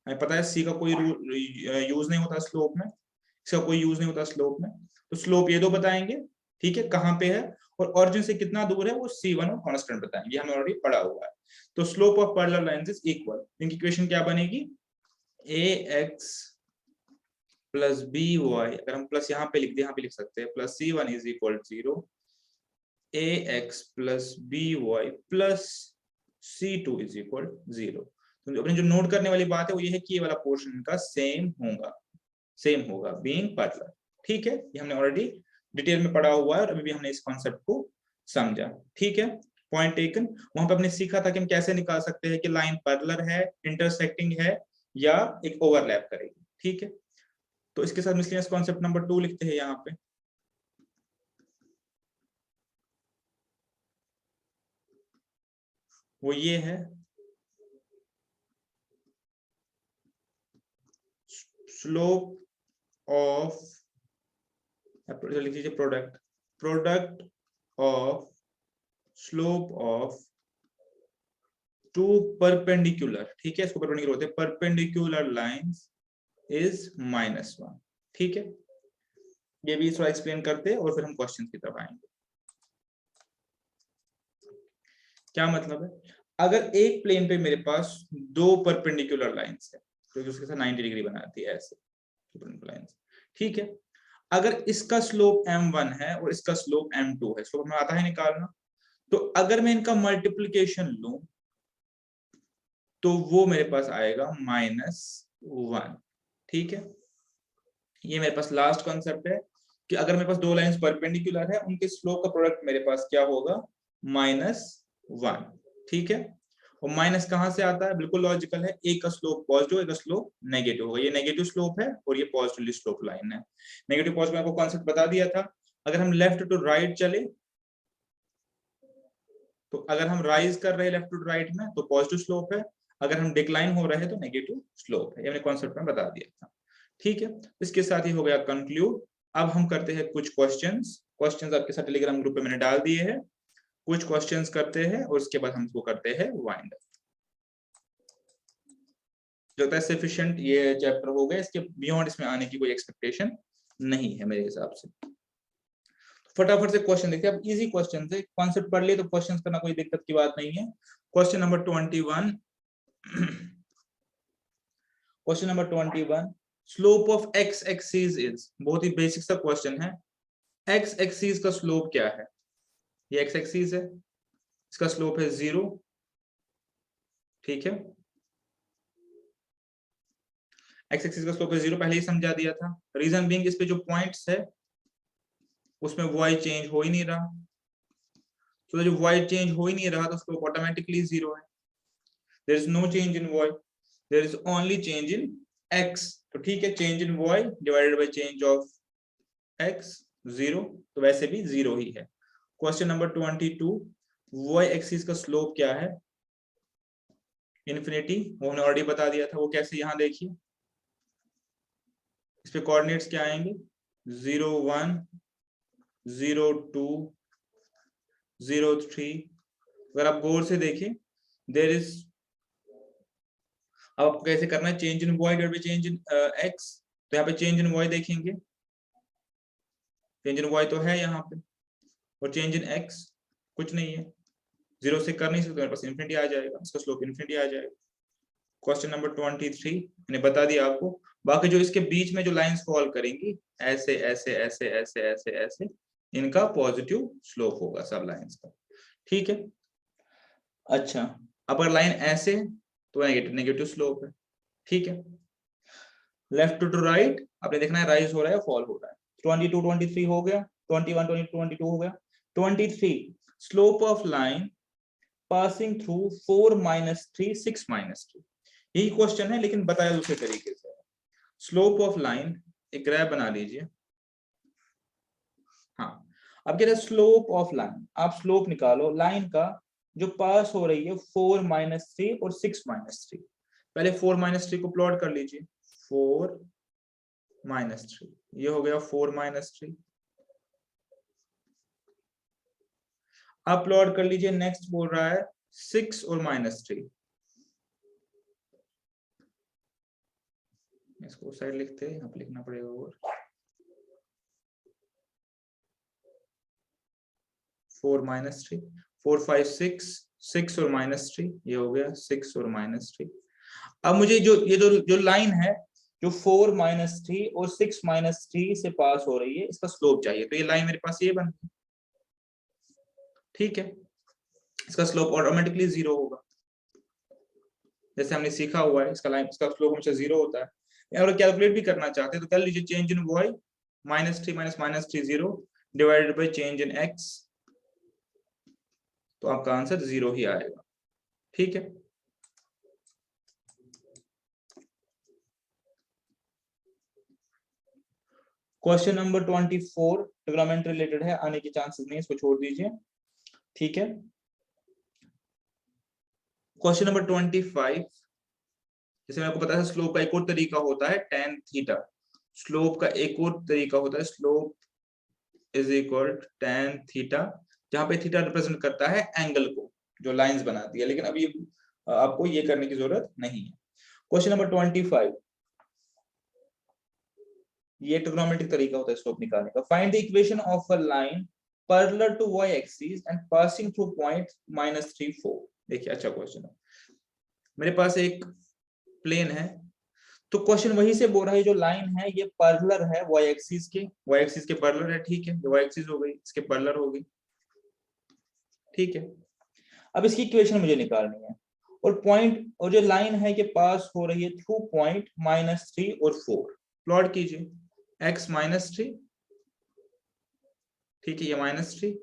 हमें पता है सी का कोई यूज नहीं होता स्लोप में, इसका कोई यूज नहीं होता स्लोप में, तो स्लोप ये दो बताएंगे। ठीक है, कहां पे है और ओरिजिन से कितना दूर है, वो c1 और कांस्टेंट बताएंगे, हमने ऑलरेडी पढ़ा हुआ है। तो slope of parallel lines is equal, इनकी इक्वेशन क्या बनेगी, ax प्लस बी वाई, अगर हम प्लस यहाँ पे लिख दे, यहाँ पे लिख सकते हैं, plus c1 is equal 0, ax plus b y plus c2 is equal 0। तो अपने जो नोट करने वाली बात है वो ये है कि ये वाला पोर्शन का सेम होगा बीइंग पैरेलल। ठीक है, ये हमने ऑलरेडी डिटेल में पढ़ा हुआ है, और अभी भी हमने इस कॉन्सेप्ट को समझा। ठीक है, पॉइंट टेकन। वहां पे हमने सीखा था कि हम कैसे निकाल सकते हैं कि लाइन पैरेलल है, इंटरसेक्टिंग है, या एक ओवरलैप करेगी। ठीक है, तो इसके साथ मिसलिनियस कॉन्सेप्ट नंबर 2 लिखते हैं यहाँ पे। वो ये है स्लोप ऑफ, लिख लीजिए product of slope of two perpendicular, ठीक है, इसको परपेंडिकुलर होते हैं, परपेंडिकुलर लाइंस इज -1। ठीक है, ये भी थोड़ा एक्सप्लेन करते हैं और फिर हम क्वेश्चन की तरफ आएंगे। क्या मतलब है, अगर एक प्लेन पे मेरे पास दो परपेंडिकुलर लाइंस है जो कि उसके साथ 90 डिग्री बनाती है ऐसे लाइंस, ठीक है, अगर इसका स्लोप m1 है और इसका स्लोप m2 है, स्लोप हमें आता है निकालना, तो अगर मैं इनका मल्टीप्लीकेशन लूं तो वो मेरे पास आएगा -1, ठीक है। ये मेरे पास लास्ट कॉन्सेप्ट है कि अगर मेरे पास दो लाइंस परपेंडिकुलर है उनके स्लोप का प्रोडक्ट मेरे पास क्या होगा, -1, ठीक है। और माइनस कहां से आता है, बिल्कुल लॉजिकल है, एक का स्लोप पॉजिटिव एक का स्लोप नेगेटिव होगा, ये नेगेटिव स्लोप है और ये पॉजिटिवली स्लोप लाइन है। नेगेटिव पॉजिटिव में आपको कॉन्सेप्ट बता दिया था, अगर हम लेफ्ट टू राइट चले तो अगर हम राइज कर रहे हैं लेफ्ट टू राइट में तो पॉजिटिव स्लोप है, अगर हम डिक्लाइन हो रहे हैं तो नेगेटिव स्लोप है, ये मैंने कॉन्सेप्ट में बता दिया था, ठीक है। इसके साथ ही हो गया कंक्लूड। अब हम करते हैं कुछ क्वेश्चंस आपके साथ टेलीग्राम ग्रुप पे मैंने डाल दिए हैं, कुछ क्वेश्चंस करते हैं और उसके बाद हम इसको करते हैं वाइंड अप। जो है सफिशिएंट ये चैप्टर हो गया, इसके बियॉन्ड इसमें आने की कोई एक्सपेक्टेशन नहीं है मेरे हिसाब से। फटाफट से क्वेश्चन देखते हैं, अब इजी क्वेश्चन है, कॉन्सेप्ट पढ़ लिए तो क्वेश्चंस करना कोई दिक्कत की बात नहीं है। Question number 21 question number 21, slope of x axis is, बहुत ही बेसिक सा क्वेश्चन है, एक्स एक्सिस का स्लोप क्या है, ये एक्स एक्सिस है, इसका स्लोप है 0, ठीक है। एक्स एक्सिस का स्लोप है 0, पहले ही समझा दिया था, रीजन बीइंग इस पे जो पॉइंट्स है उसमें वाई चेंज हो ही नहीं रहा, तो जो वाई चेंज हो ही नहीं रहा तो स्लोप ऑटोमेटिकली 0 है। There is no change in y, there is only change in x, तो ठीक है, change in y divided by change of x 0, तो वैसे भी 0 ही है। क्वेश्चन नंबर 22, वाई एक्सिस का स्लोप क्या है, इन्फिनिटी, वो हमने ऑलरेडी बता दिया था, वो कैसे, यहां देखिए इस पे कोऑर्डिनेट्स क्या आएंगे, 0 1 0 2 0 3, अगर आप गौर से देखें देयर इज, अब आपको कैसे करना है, change in y divided by change in x, तो यहाँ पे चेंज इन वाई देखेंगे, चेंज इन वाई तो है यहाँ पे, और चेंज इन एक्स कुछ नहीं है, 0 से कर नहीं सकते, मेरे पास इन्फिनिटी आ जाएगा, इसका स्लोप इन्फिनिटी आ जाएगा। क्वेश्चन नंबर 23 मैंने बता दिया आपको, बाकी जो इसके बीच में जो लाइंस फॉल करेंगी ऐसे ऐसे ऐसे ऐसे ऐसे ऐसे, इनका पॉजिटिव स्लोप होगा सब लाइंस का, ठीक है। अच्छा, अगर लाइन ऐसे तो नेगेटिव नेगेटिव स्लोप है, ठीक है। लेफ्ट टू राइट आपने देखना है राइज हो रहा है फॉल हो रहा है, 22 23 हो गया, 21 22 हो गया, 23 slope of line passing through 4 -3 6 -3, यही क्वेश्चन है लेकिन बताया दूसरे तरीके से। स्लोप ऑफ लाइन एक ग्राफ बना लीजिए, हाँ, अब कहते हैं स्लोप ऑफ लाइन, आप स्लोप निकालो लाइन का जो पास हो रही है 4 -3 और 6 -3, पहले 4 -3 को प्लॉट कर लीजिए, 4 -3, ये हो गया 4 -3, अब प्लॉट कर लीजिए, नेक्स्ट बोल रहा है 6 और -3, इसको साइड लिखते हैं, यहाँ पे लिखना पड़ेगा, और 4 -3 4 5 6 6 और -3, ये हो गया 6 और -3। अब मुझे जो ये जो लाइन है जो 4 -3 और 6 -3 से पास हो रही है, इसका स्लोप चाहिए, तो ये लाइन मेरे पास ये बन, ठीक है, इसका स्लोप ऑटोमेटिकली 0 होगा, जैसे हमने सीखा हुआ है, इसका लाइन इसका स्लोप हमेशा 0 होता है। और कैलकुलेट भी करना चाहते हैं तो कर लीजिए, change in y -3 -3 0 divided by change in x, तो आपका आंसर 0 ही आएगा, ठीक है। क्वेश्चन नंबर 24 ट्रिग्नोमेट्री रिलेटेड है, आने के चांसेस नहीं, इसको छोड़ दीजिए, ठीक है। क्वेश्चन नंबर 25, जैसे मेरे को पता है स्लोप का एक और तरीका होता है tan थीटा, स्लोप का एक और तरीका होता है slope is equal tan theta, जहां पे थीटा रिप्रेजेंट करता है एंगल को जो लाइंस बनाती है, लेकिन अभी आपको ये करने की जरूरत नहीं है। क्वेश्चन नंबर 25, ये ट्रिग्नोमेट्रिक तरीका होता है स्लोप निकालने का, find the equation of a line parallel to y axis and passing through point -3 4। देखिए अच्छा क्वेश्चन है, मेरे पास एक प्लेन है, तो क्वेश्चन वही से बोल रहा है जो लाइन है ये पैरेलल है y एक्सिस के पैरेलल है, ठीक है, y एक्सिस हो गई, इसके पैरेलल हो गई, ठीक है। अब इसकी इक्वेशन मुझे निकालनी है, और पॉइंट और जो लाइन है ये पास हो रही है थ्रू पॉइंट -3 और 4। प्लॉट कीजिए x -3, ठीक है, ये -3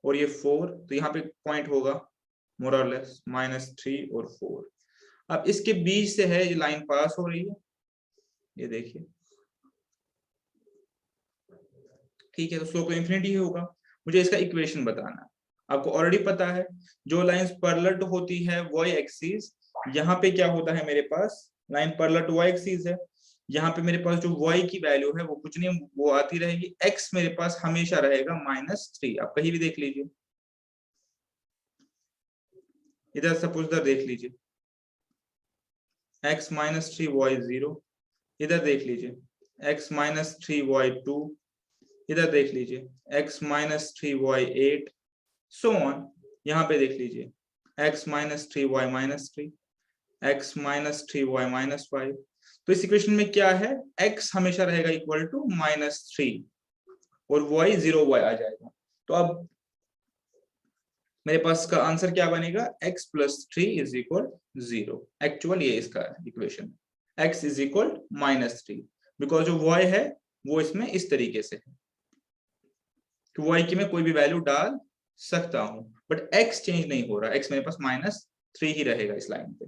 और ये 4, तो यहाँ पे पॉइंट होगा मोर और लेस -3 और 4। अब इसके बीच से है ये लाइन पास हो रही है, ये देखिए, ठीक है, तो स्लोप तो इंफिनिटी होगा। मुझे इसका इक्वेशन बताना है। आपको ऑलरेडी पता है जो लाइंस पैरेलल होती है y एक्सिस, यहाँ पे क्या होता है, मेरे पास line parallel to y axis है, यहाँ पे मेरे पास जो y की वैल्यू है वो कुछ नहीं, वो आती रहेगी, x मेरे पास हमेशा रहेगा -3। आप कहीं भी देख लीजिए, इधर सपोज इधर देख लीजिए x -3 y 0, इधर देख लीजिए x -3 y 2, इधर देख लीजिए x -3 y 8, सो ऑन। यहाँ पे देख लीजिए x -3 y -3, x -3 y -5। तो इस इक्वेशन में क्या है, x हमेशा रहेगा इक्वल टू -3 और y 0 y आ जाएगा। तो अब मेरे पास का आंसर क्या बनेगा, x + 3 = 0। एक्चुअल ये इसका इक्वेशन, x = -3, बिकॉज जो y है वो इसमें इस तरीके से है कि y की मैं कोई भी वैल्यू डाल सकता हूं, बट x चेंज नहीं हो रहा, x मेरे पास -3 ही रहेगा इस लाइन पे।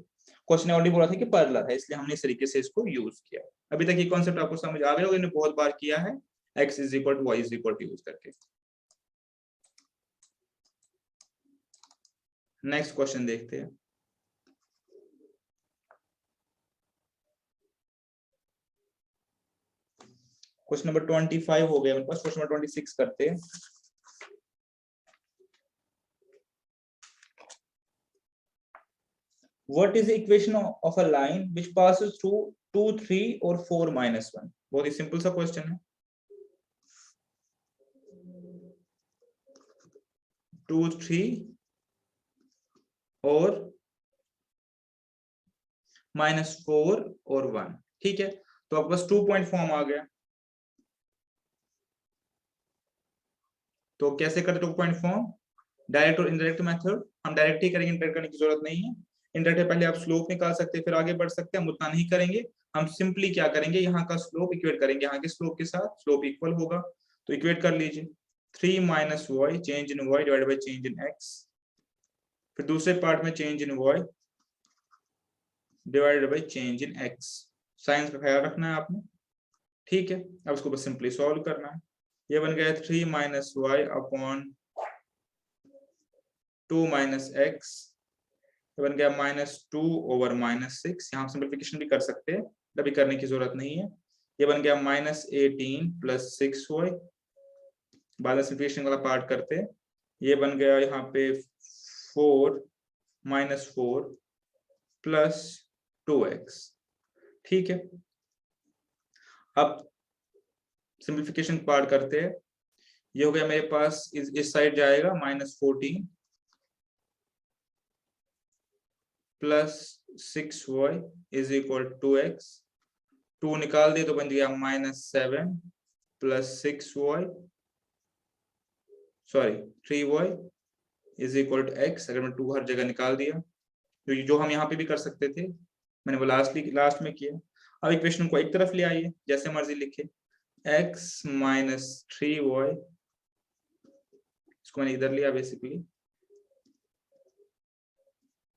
क्वेश्चन ऑलरेडी बोला था कि पैरेलल है, इसलिए हमने इस तरीके से इसको यूज किया। अभी तक ये कॉन्सेप्ट आपको समझ आ गया होगा, इन्हें बहुत बार किया है, x = y यूज करके। नेक्स्ट क्वेश्चन देखते हैं। क्वेश्चन नंबर 25 हो गया मेरे पास, क्वेश्चन नंबर 26 करते हैं। What is the equation of a line which passes through 2 3 और 4 -1? बहुत ही सिंपल सा क्वेश्चन है। 2 3 और -4 और 1, ठीक है, तो आपके पास 2 पॉइंट फॉर्म आ गया। तो कैसे करते 2 पॉइंट फॉर्म, डायरेक्ट और इनडायरेक्ट मेथड। हम डायरेक्ट ही करेंगे, इंडायरेक्ट करने की जरूरत नहीं है। इंडायरेक्ट पहले आप स्लोप निकाल सकते हैं फिर आगे बढ़ सकते हैं, हम उतना नहीं करेंगे। हम सिंपली क्या करेंगे, यहाँ का स्लोप इक्वेट करेंगे यहाँ के स्लोप के साथ, स्लोप इक्वल होगा, तो इक्वेट कर लीजिए 3 - y change in y divided by change in x, फिर दूसरे पार्ट में change in y divided by change in x। Science का ख्याल रखना है आपने, ठीक है। अब उसको बस सिंपली सॉल्व करना है। ये बन गया 3 - y अपॉन 2 - x, बन गया -2/-6। यहाँ सिंपलीफिकेशन भी कर सकते हैं, अभी करने की जरूरत नहीं है। ये बन गया -18 + 6y, बाद में सिंपलीफिकेशन वाला पार्ट करते हैं। ये बन गया यहाँ पे 4 -4 + 2x, ठीक है। अब सिंपलीफिकेशन पार्ट करते हैं। ये हो गया मेरे पास, इस साइड जाएगा -14 + 6y = 2x, 2 निकाल दिए तो बन गया -7 + 6y, सॉरी 3y = x। अगर मैं 2 हर जगह निकाल दिया, जो हम यहाँ पे भी कर सकते थे, मैंने वो लास्ट में किया। अब इक्वेशन को एक तरफ ले आइए, जैसे मर्जी लिखे, x - 3y, इसको मैंने इधर लिया बेसिकली,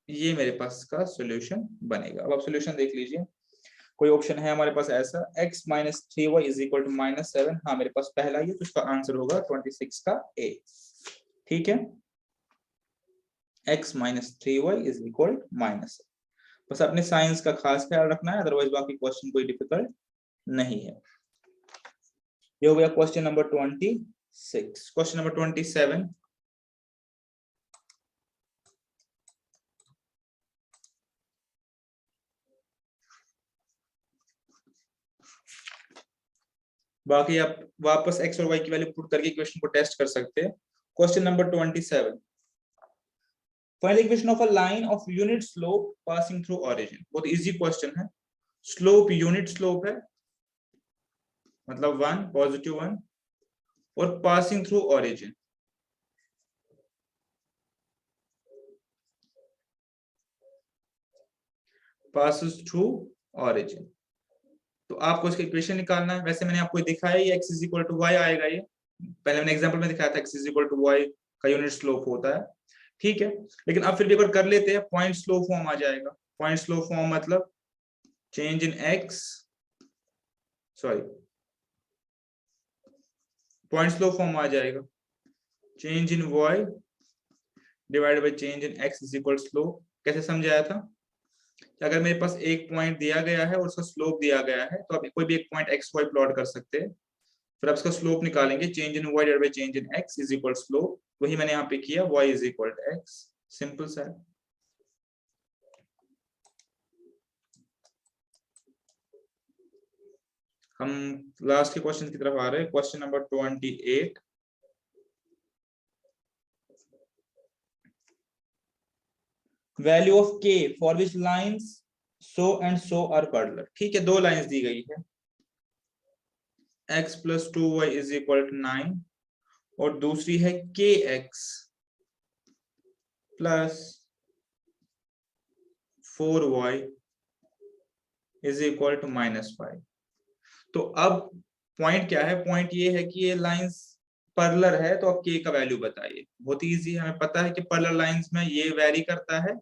ये मेरे पास का सॉल्यूशन बनेगा। अब आप सॉल्यूशन देख लीजिए, कोई ऑप्शन है हमारे पास ऐसा, x - 3y = -7, हाँ मेरे पास पहला ही है, तो इसका आंसर होगा 26 का A, ठीक है। x - 3y = -7। बस अपने साइंस का खास ख्याल रखना है, अदरवाइज बाकी क्वेश्चन कोई डिफिकल्ट नहीं है। ये हो गया क्वेश्चन नंबर 26। क्वेश्चन नंबर 27, बाकी आप वापस x और y की वैल्यू पुट करके इक्वेशन को टेस्ट कर सकते हैं। Question number 27, find the equation of a line of unit slope passing through origin. बहुत इजी क्वेश्चन है। स्लोप यूनिट स्लोप है, मतलब 1 पॉजिटिव 1, और passing through origin. passes through origin। तो आपको इसका इक्वेशन निकालना है। वैसे मैंने आपको दिखाया ये x is equal to y आएगा। ये पहले मैंने एग्जांपल में दिखाया था x is equal to y का यूनिट स्लोप होता है, ठीक है। लेकिन अब फिर भी एक बार कर लेते हैं, पॉइंट स्लो फॉर्म आ जाएगा। पॉइंट स्लो फॉर्म मतलब change in x, sorry, point slow form आ जाएगा change in y divided by change in x is equal slope. कैसे समझाया था? अगर मेरे पास एक पॉइंट दिया गया है और उसका स्लोप दिया गया है, तो आप कोई भी एक पॉइंट एक्स वाई प्लॉट कर सकते हैं, फिर आप इसका स्लोप निकालेंगे, change in y divided by change in x is equal slope. वही मैंने यहाँ पे किया, y is equal to x. Simple सा है। हम लास्ट के क्वेश्चन की तरफ आ रहे हैं। Question number 28, value of k for which lines so and so are parallel. ठीक है, दो लाइंस दी गई है, x प्लस 2y इज इक्वल टू 9 और दूसरी है kx plus 4y is equal to -5। तो अब पॉइंट क्या है? पॉइंट ये है कि ये लाइंस पैरेलल है, तो अब k का वैल्यू बताइए। बहुत इजी है, हमें पता है कि पैरेलल लाइंस में ये वेरी करता है,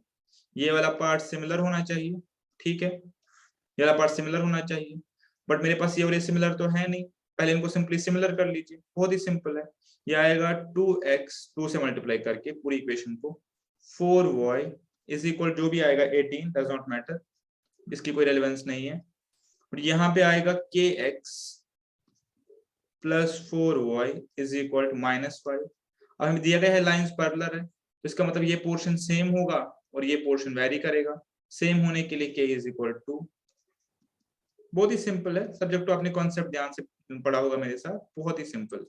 ये वाला पार्ट सिमिलर होना चाहिए, ठीक है, ये वाला पार्ट सिमिलर होना चाहिए। बट मेरे पास ये और ये सिमिलर तो है नहीं, पहले इनको सिंपली सिमिलर कर लीजिए। बहुत ही सिंपल है। ये आएगा 2x 2 से मल्टीप्लाई करके पूरी इक्वेशन को, 4y इज इक्वल जो भी आएगा 18, डज नॉट मैटर, इसकी कोई रेलेवेंस नहीं है। और यहाँ पे आएगा kx plus 4y is equal to -5। अब हमें दिया गया है लाइंस पैरेलल है, तो इसका मतलब ये पोर्शन सेम होगा और ये पोर्शन वेरी करेगा। सेम होने के लिए k इज इक्वल टू, बहुत ही सिंपल है। सब्जेक्ट तो आपने कॉन्सेप्ट ध्यान से पढ़ा होगा मेरे साथ, बहुत ही सिंपल।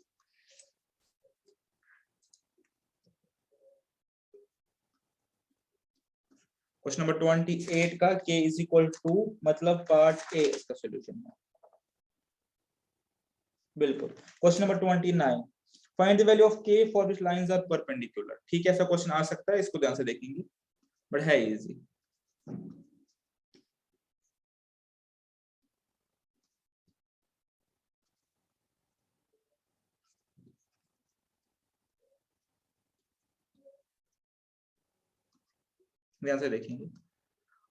क्वेश्चन नंबर 28 का k इज इक्वल टू मतलब पार्ट ए इसका सॉल्यूशन है, बिल्कुल। Question number 29, find the value of k for which lines are perpendicular. ठीक है, ऐसा क्वेश्चन आ सकता है, इसको ध्यान से देखेंगे, बट है इजी। ध्यान से देखेंगे।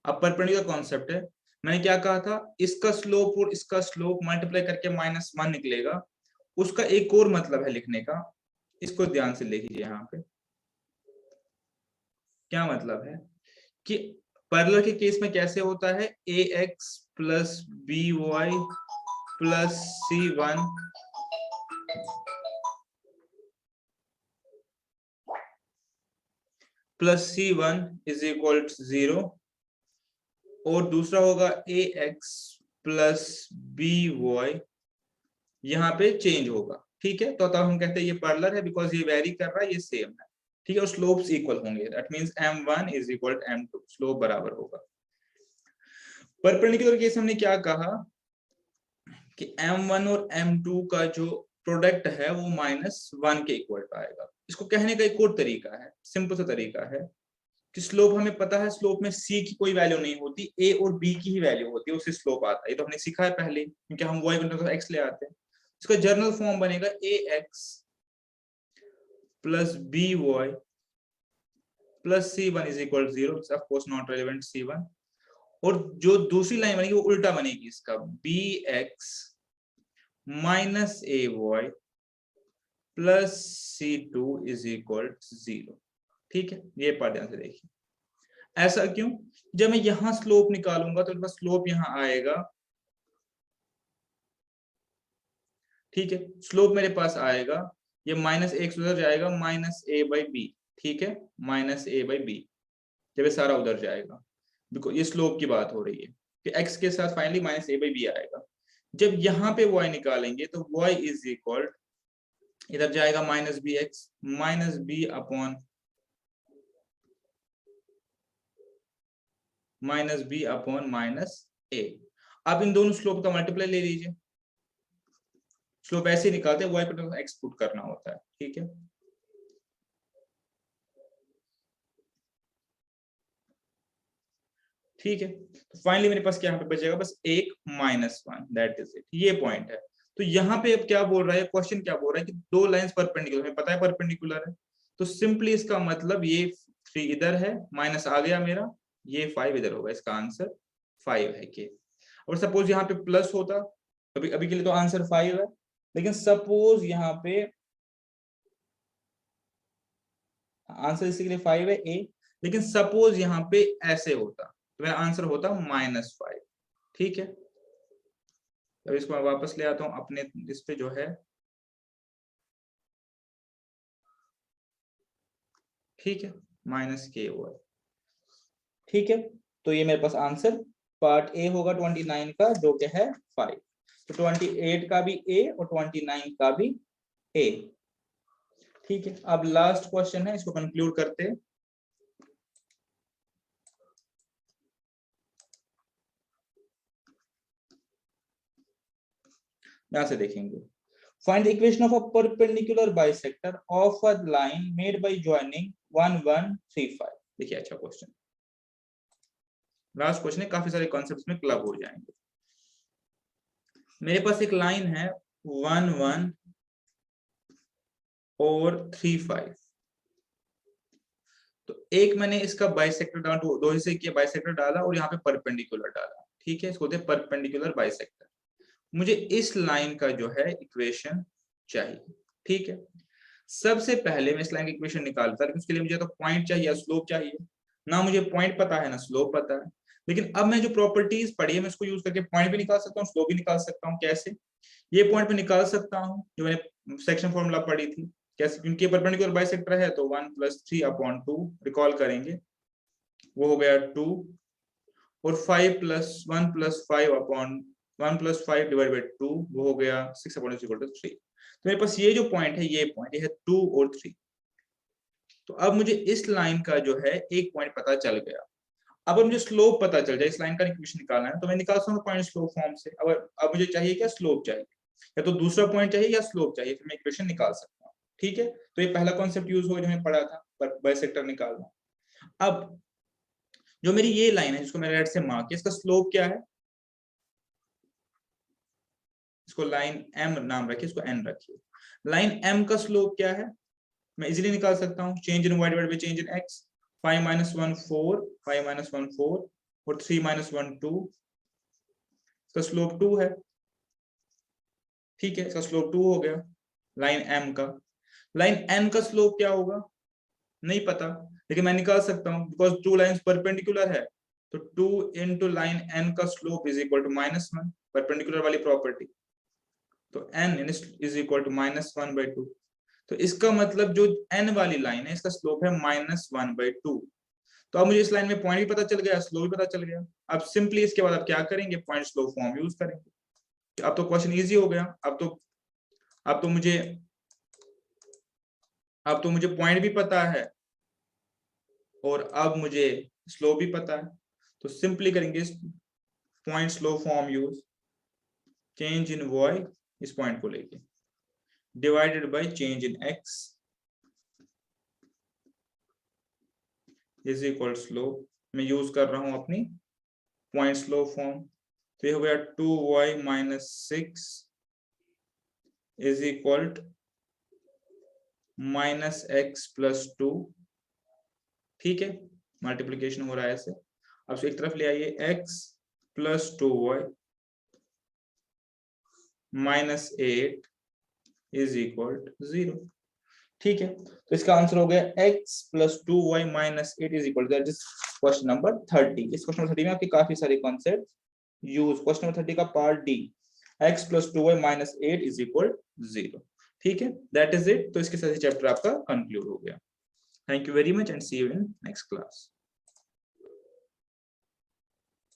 अब परपेंडिकुलर कॉन्सेप्ट है, मैंने क्या कहा था, इसका स्लोप और इसका स्लोप मल्टीप्लाई करके -1 निकलेगा। उसका एक और मतलब है लिखने का, इसको ध्यान से लिखिए। यहाँ पे क्या मतलब है कि पैरेलल के केस में कैसे होता है, ax plus by plus c1 plus c1 is equal to 0, और दूसरा होगा ax प्लस by, यहाँ पे चेंज होगा। ठीक है, तो तब हम कहते हैं ये पैरेलल है, बिकॉज ये वेरी कर रहा है, ये सेम है। ठीक है, और स्लोप्स इक्वल होंगे, that means m1 is equal to m2, slope बराबर होगा। परपेंडिकुलर केस हमने क्या कहा कि m1 और m2 का जो प्रोडक्ट है वो -1 के इक्वल आएगा। इसको कहने का एक और तरीका है, सिंपल सा तरीका है कि स्लोप हमें पता है, स्लोप में c की कोई वैल्यू नहीं होती, a और b की ही वैल्यू होती है, उससे स्लोप आता है। ये तो हमने सीखा है पहले, क्योंकि हम y को x ले आते हैं। इसका जनरल फॉर्म बनेगा ax plus by plus c1 is equal 0, of course not relevant c1। और जो दूसरी लाइन बनेगी वो उल्टा बनेगी, इसका bx minus ay plus c2 is equal 0। ठीक है, ये पार्ट ध्यान से देखिए। ऐसा क्यों? जब मैं यहां स्लोप निकालूंगा तो स्लोप यहां आएगा, ठीक है, स्लोप मेरे पास आएगा, ये -1 उधर जाएगा, -a/b, ठीक है, -a/b, जब ये सारा उधर जाएगा, बिकॉज ये स्लोप की बात हो रही है कि x के साथ फाइनली -a/b आएगा। जब यहाँ पे y निकालेंगे तो y इज इक्वल, इधर जाएगा minus b x minus b upon minus a. आप इन दोनों स्लोप का मल्टीप्लाई ले लीजिए, स्लोप ऐसे ही निकालते हैं, y को एक्स पुट करना होता है, ठीक है। ठीक है, तो फाइनली मेरे पास क्या यहाँ पे बचेगा, बस एक -1, दैट इज इट, ये पॉइंट है। तो यहाँ पे अब क्या बोल रहा है, क्वेश्चन क्या बोल रहा है कि दो लाइंस परपेंडिकुलर, हमें पता है परपेंडिकुलर है, तो सिंपली इसका मतलब ये 3 इधर है, माइनस आ गया मेरा, ये 5 इधर होगा, इसका आंसर 5 है के। और सपोज यहाँ पे प्लस होता, अभी अभी के लिए तो आंसर 5 है, लेकिन सपोज यहाँ पे आंसर इसी के लिए 5 है ए, लेकिन सपोज यहाँ पे ऐसे होता तो मेरा आंसर होता -5, ठीक है। अब इसको मैं वापस ले आता हूं अपने इस पे जो है, ठीक है, माइनस के ओवर, ठीक है। तो ये मेरे पास आंसर पार्ट ए होगा 29 का, जो कि है 5। तो 28 का भी ए और 29 का भी ए, ठीक है। अब लास्ट क्वेश्चन है, इसको कंक्लूड करते हैं। यहां से देखेंगे, find the equation of a perpendicular bisector of a line made by joining 1 1 3 5। देखिए अच्छा क्वेश्चन, लास्ट क्वेश्चन है, काफी सारे कॉन्सेप्ट्स में क्लब हो जाएंगे। मेरे पास एक लाइन है 1 1 और 3 5, तो एक मैंने इसका बाइसेक्टर डाला, दो हिस्से किया, बाइसेक्टर डाला और यहाँ पे परपेंडिकुलर डाला, ठीक है, इसको होते हैं परपेंडिकुलर बाइसेक्टर। मुझे इस लाइन का जो है इक्वेशन चाहिए, ठीक है। सबसे पहले मैं इस लाइन की इक्वेशन निकालता, लेकिन उसके लिए मुझे तो पॉइंट चाहिए या स्लोप चाहिए, ना मुझे पॉइंट पता है ना स्लोप पता है। लेकिन अब मैं जो प्रॉपर्टीज पढ़ी है, मैं उसको यूज करके पॉइंट भी निकाल सकता हूँ, स्लोप भी निकाल सकता हूँ। कैसे? ये पॉइंट में निकाल सकता हूँ जो मैंने सेक्शन फॉर्मूला पढ़ी थी, कैसे, क्योंकि परपेंडिकुलर बाइसेक्टर है तो 1 + 3/2 रिकॉल करेंगे, वो हो गया 2, और 5 + 1 + 1 + 5 डिवाइड बाई 2, वो हो गया 6/3। तो मेरे पास ये जो पॉइंट है, ये पॉइंट है 2 और 3। तो अब मुझे इस लाइन का जो है एक पॉइंट पता चल गया। अब मुझे स्लोप पता चल जाए, इस लाइन का इक्वेशन निकालना है, तो मैं निकाल सकता हूँ पॉइंट स्लोप फॉर्म से। अब मुझे चाहिए क्या, स्लोप चाहिए, या तो दूसरा पॉइंट चाहिए या स्लोप चाहिए, फिर मैं इक्वेशन निकाल सकता हूँ, ठीक है। तो ये पहला कॉन्सेप्ट यूज हो जो हमने पढ़ा था, बाइसेक्टर निकालना। अब जो मेरी ये लाइन है जिसको मैंने रेड से मार्क किया, इसका स्लोप क्या है, इसको लाइन एम नाम रखिए, इसको एन रखिए। लाइन एम का स्लोप क्या है, मैं इजीली निकाल सकता हूँ, change in y divide by change in x. 5 - 1 4, 5 - 1 4 और 3 - 1 2, इसका स्लोप 2 है, ठीक है, इसका स्लोप 2 हो गया लाइन एम का। लाइन एन का स्लोप क्या होगा नहीं पता, लेकिन मैं निकाल सकता हूँ, बिकॉज 2 लाइंस परपेंडिकुलर है, तो 2 into लाइन एन का slope is equal to -1, perpendicular वाली प्रॉपर्टी। तो n इज इक्वल टू -1/2। तो इसका मतलब जो n वाली लाइन है, इसका स्लोप है -1/2। तो अब मुझे इस लाइन में पॉइंट भी पता चल गया, स्लोप भी पता चल गया। अब सिंपली इसके बाद आप क्या करेंगे, पॉइंट स्लोप फॉर्म यूज करेंगे। अब तो क्वेश्चन इजी हो गया। अब तो मुझे पॉइंट भी पता है और अब मुझे स्लोप भी पता है। तो सिंपली करेंगे point slope form use, change in y इस पॉइंट को लेके divided by change in x is equal slope. मैं यूज कर रहा हूं अपनी पॉइंट स्लोप फॉर्म। तो ये हो गया 2y - 6 इज इक्वल -x + 2, ठीक है, मल्टीप्लीकेशन हो रहा है ऐसे। अब एक तरफ ले आइए, x + 2y - 8 इज इक्वल 0, ठीक है। तो इसका आंसर हो गया x + 2y - 8 is equal, that is question number 30। इस क्वेश्चन नंबर 30 में आपके काफी सारे कॉन्सेप्ट यूज, क्वेश्चन नंबर 30 का part D, x + 2y - 8 is equal 0, ठीक है, दैट इज इट। तो इसके साथ चैप्टर आपका कंक्लूड हो गया। Thank you very much and see you in next class.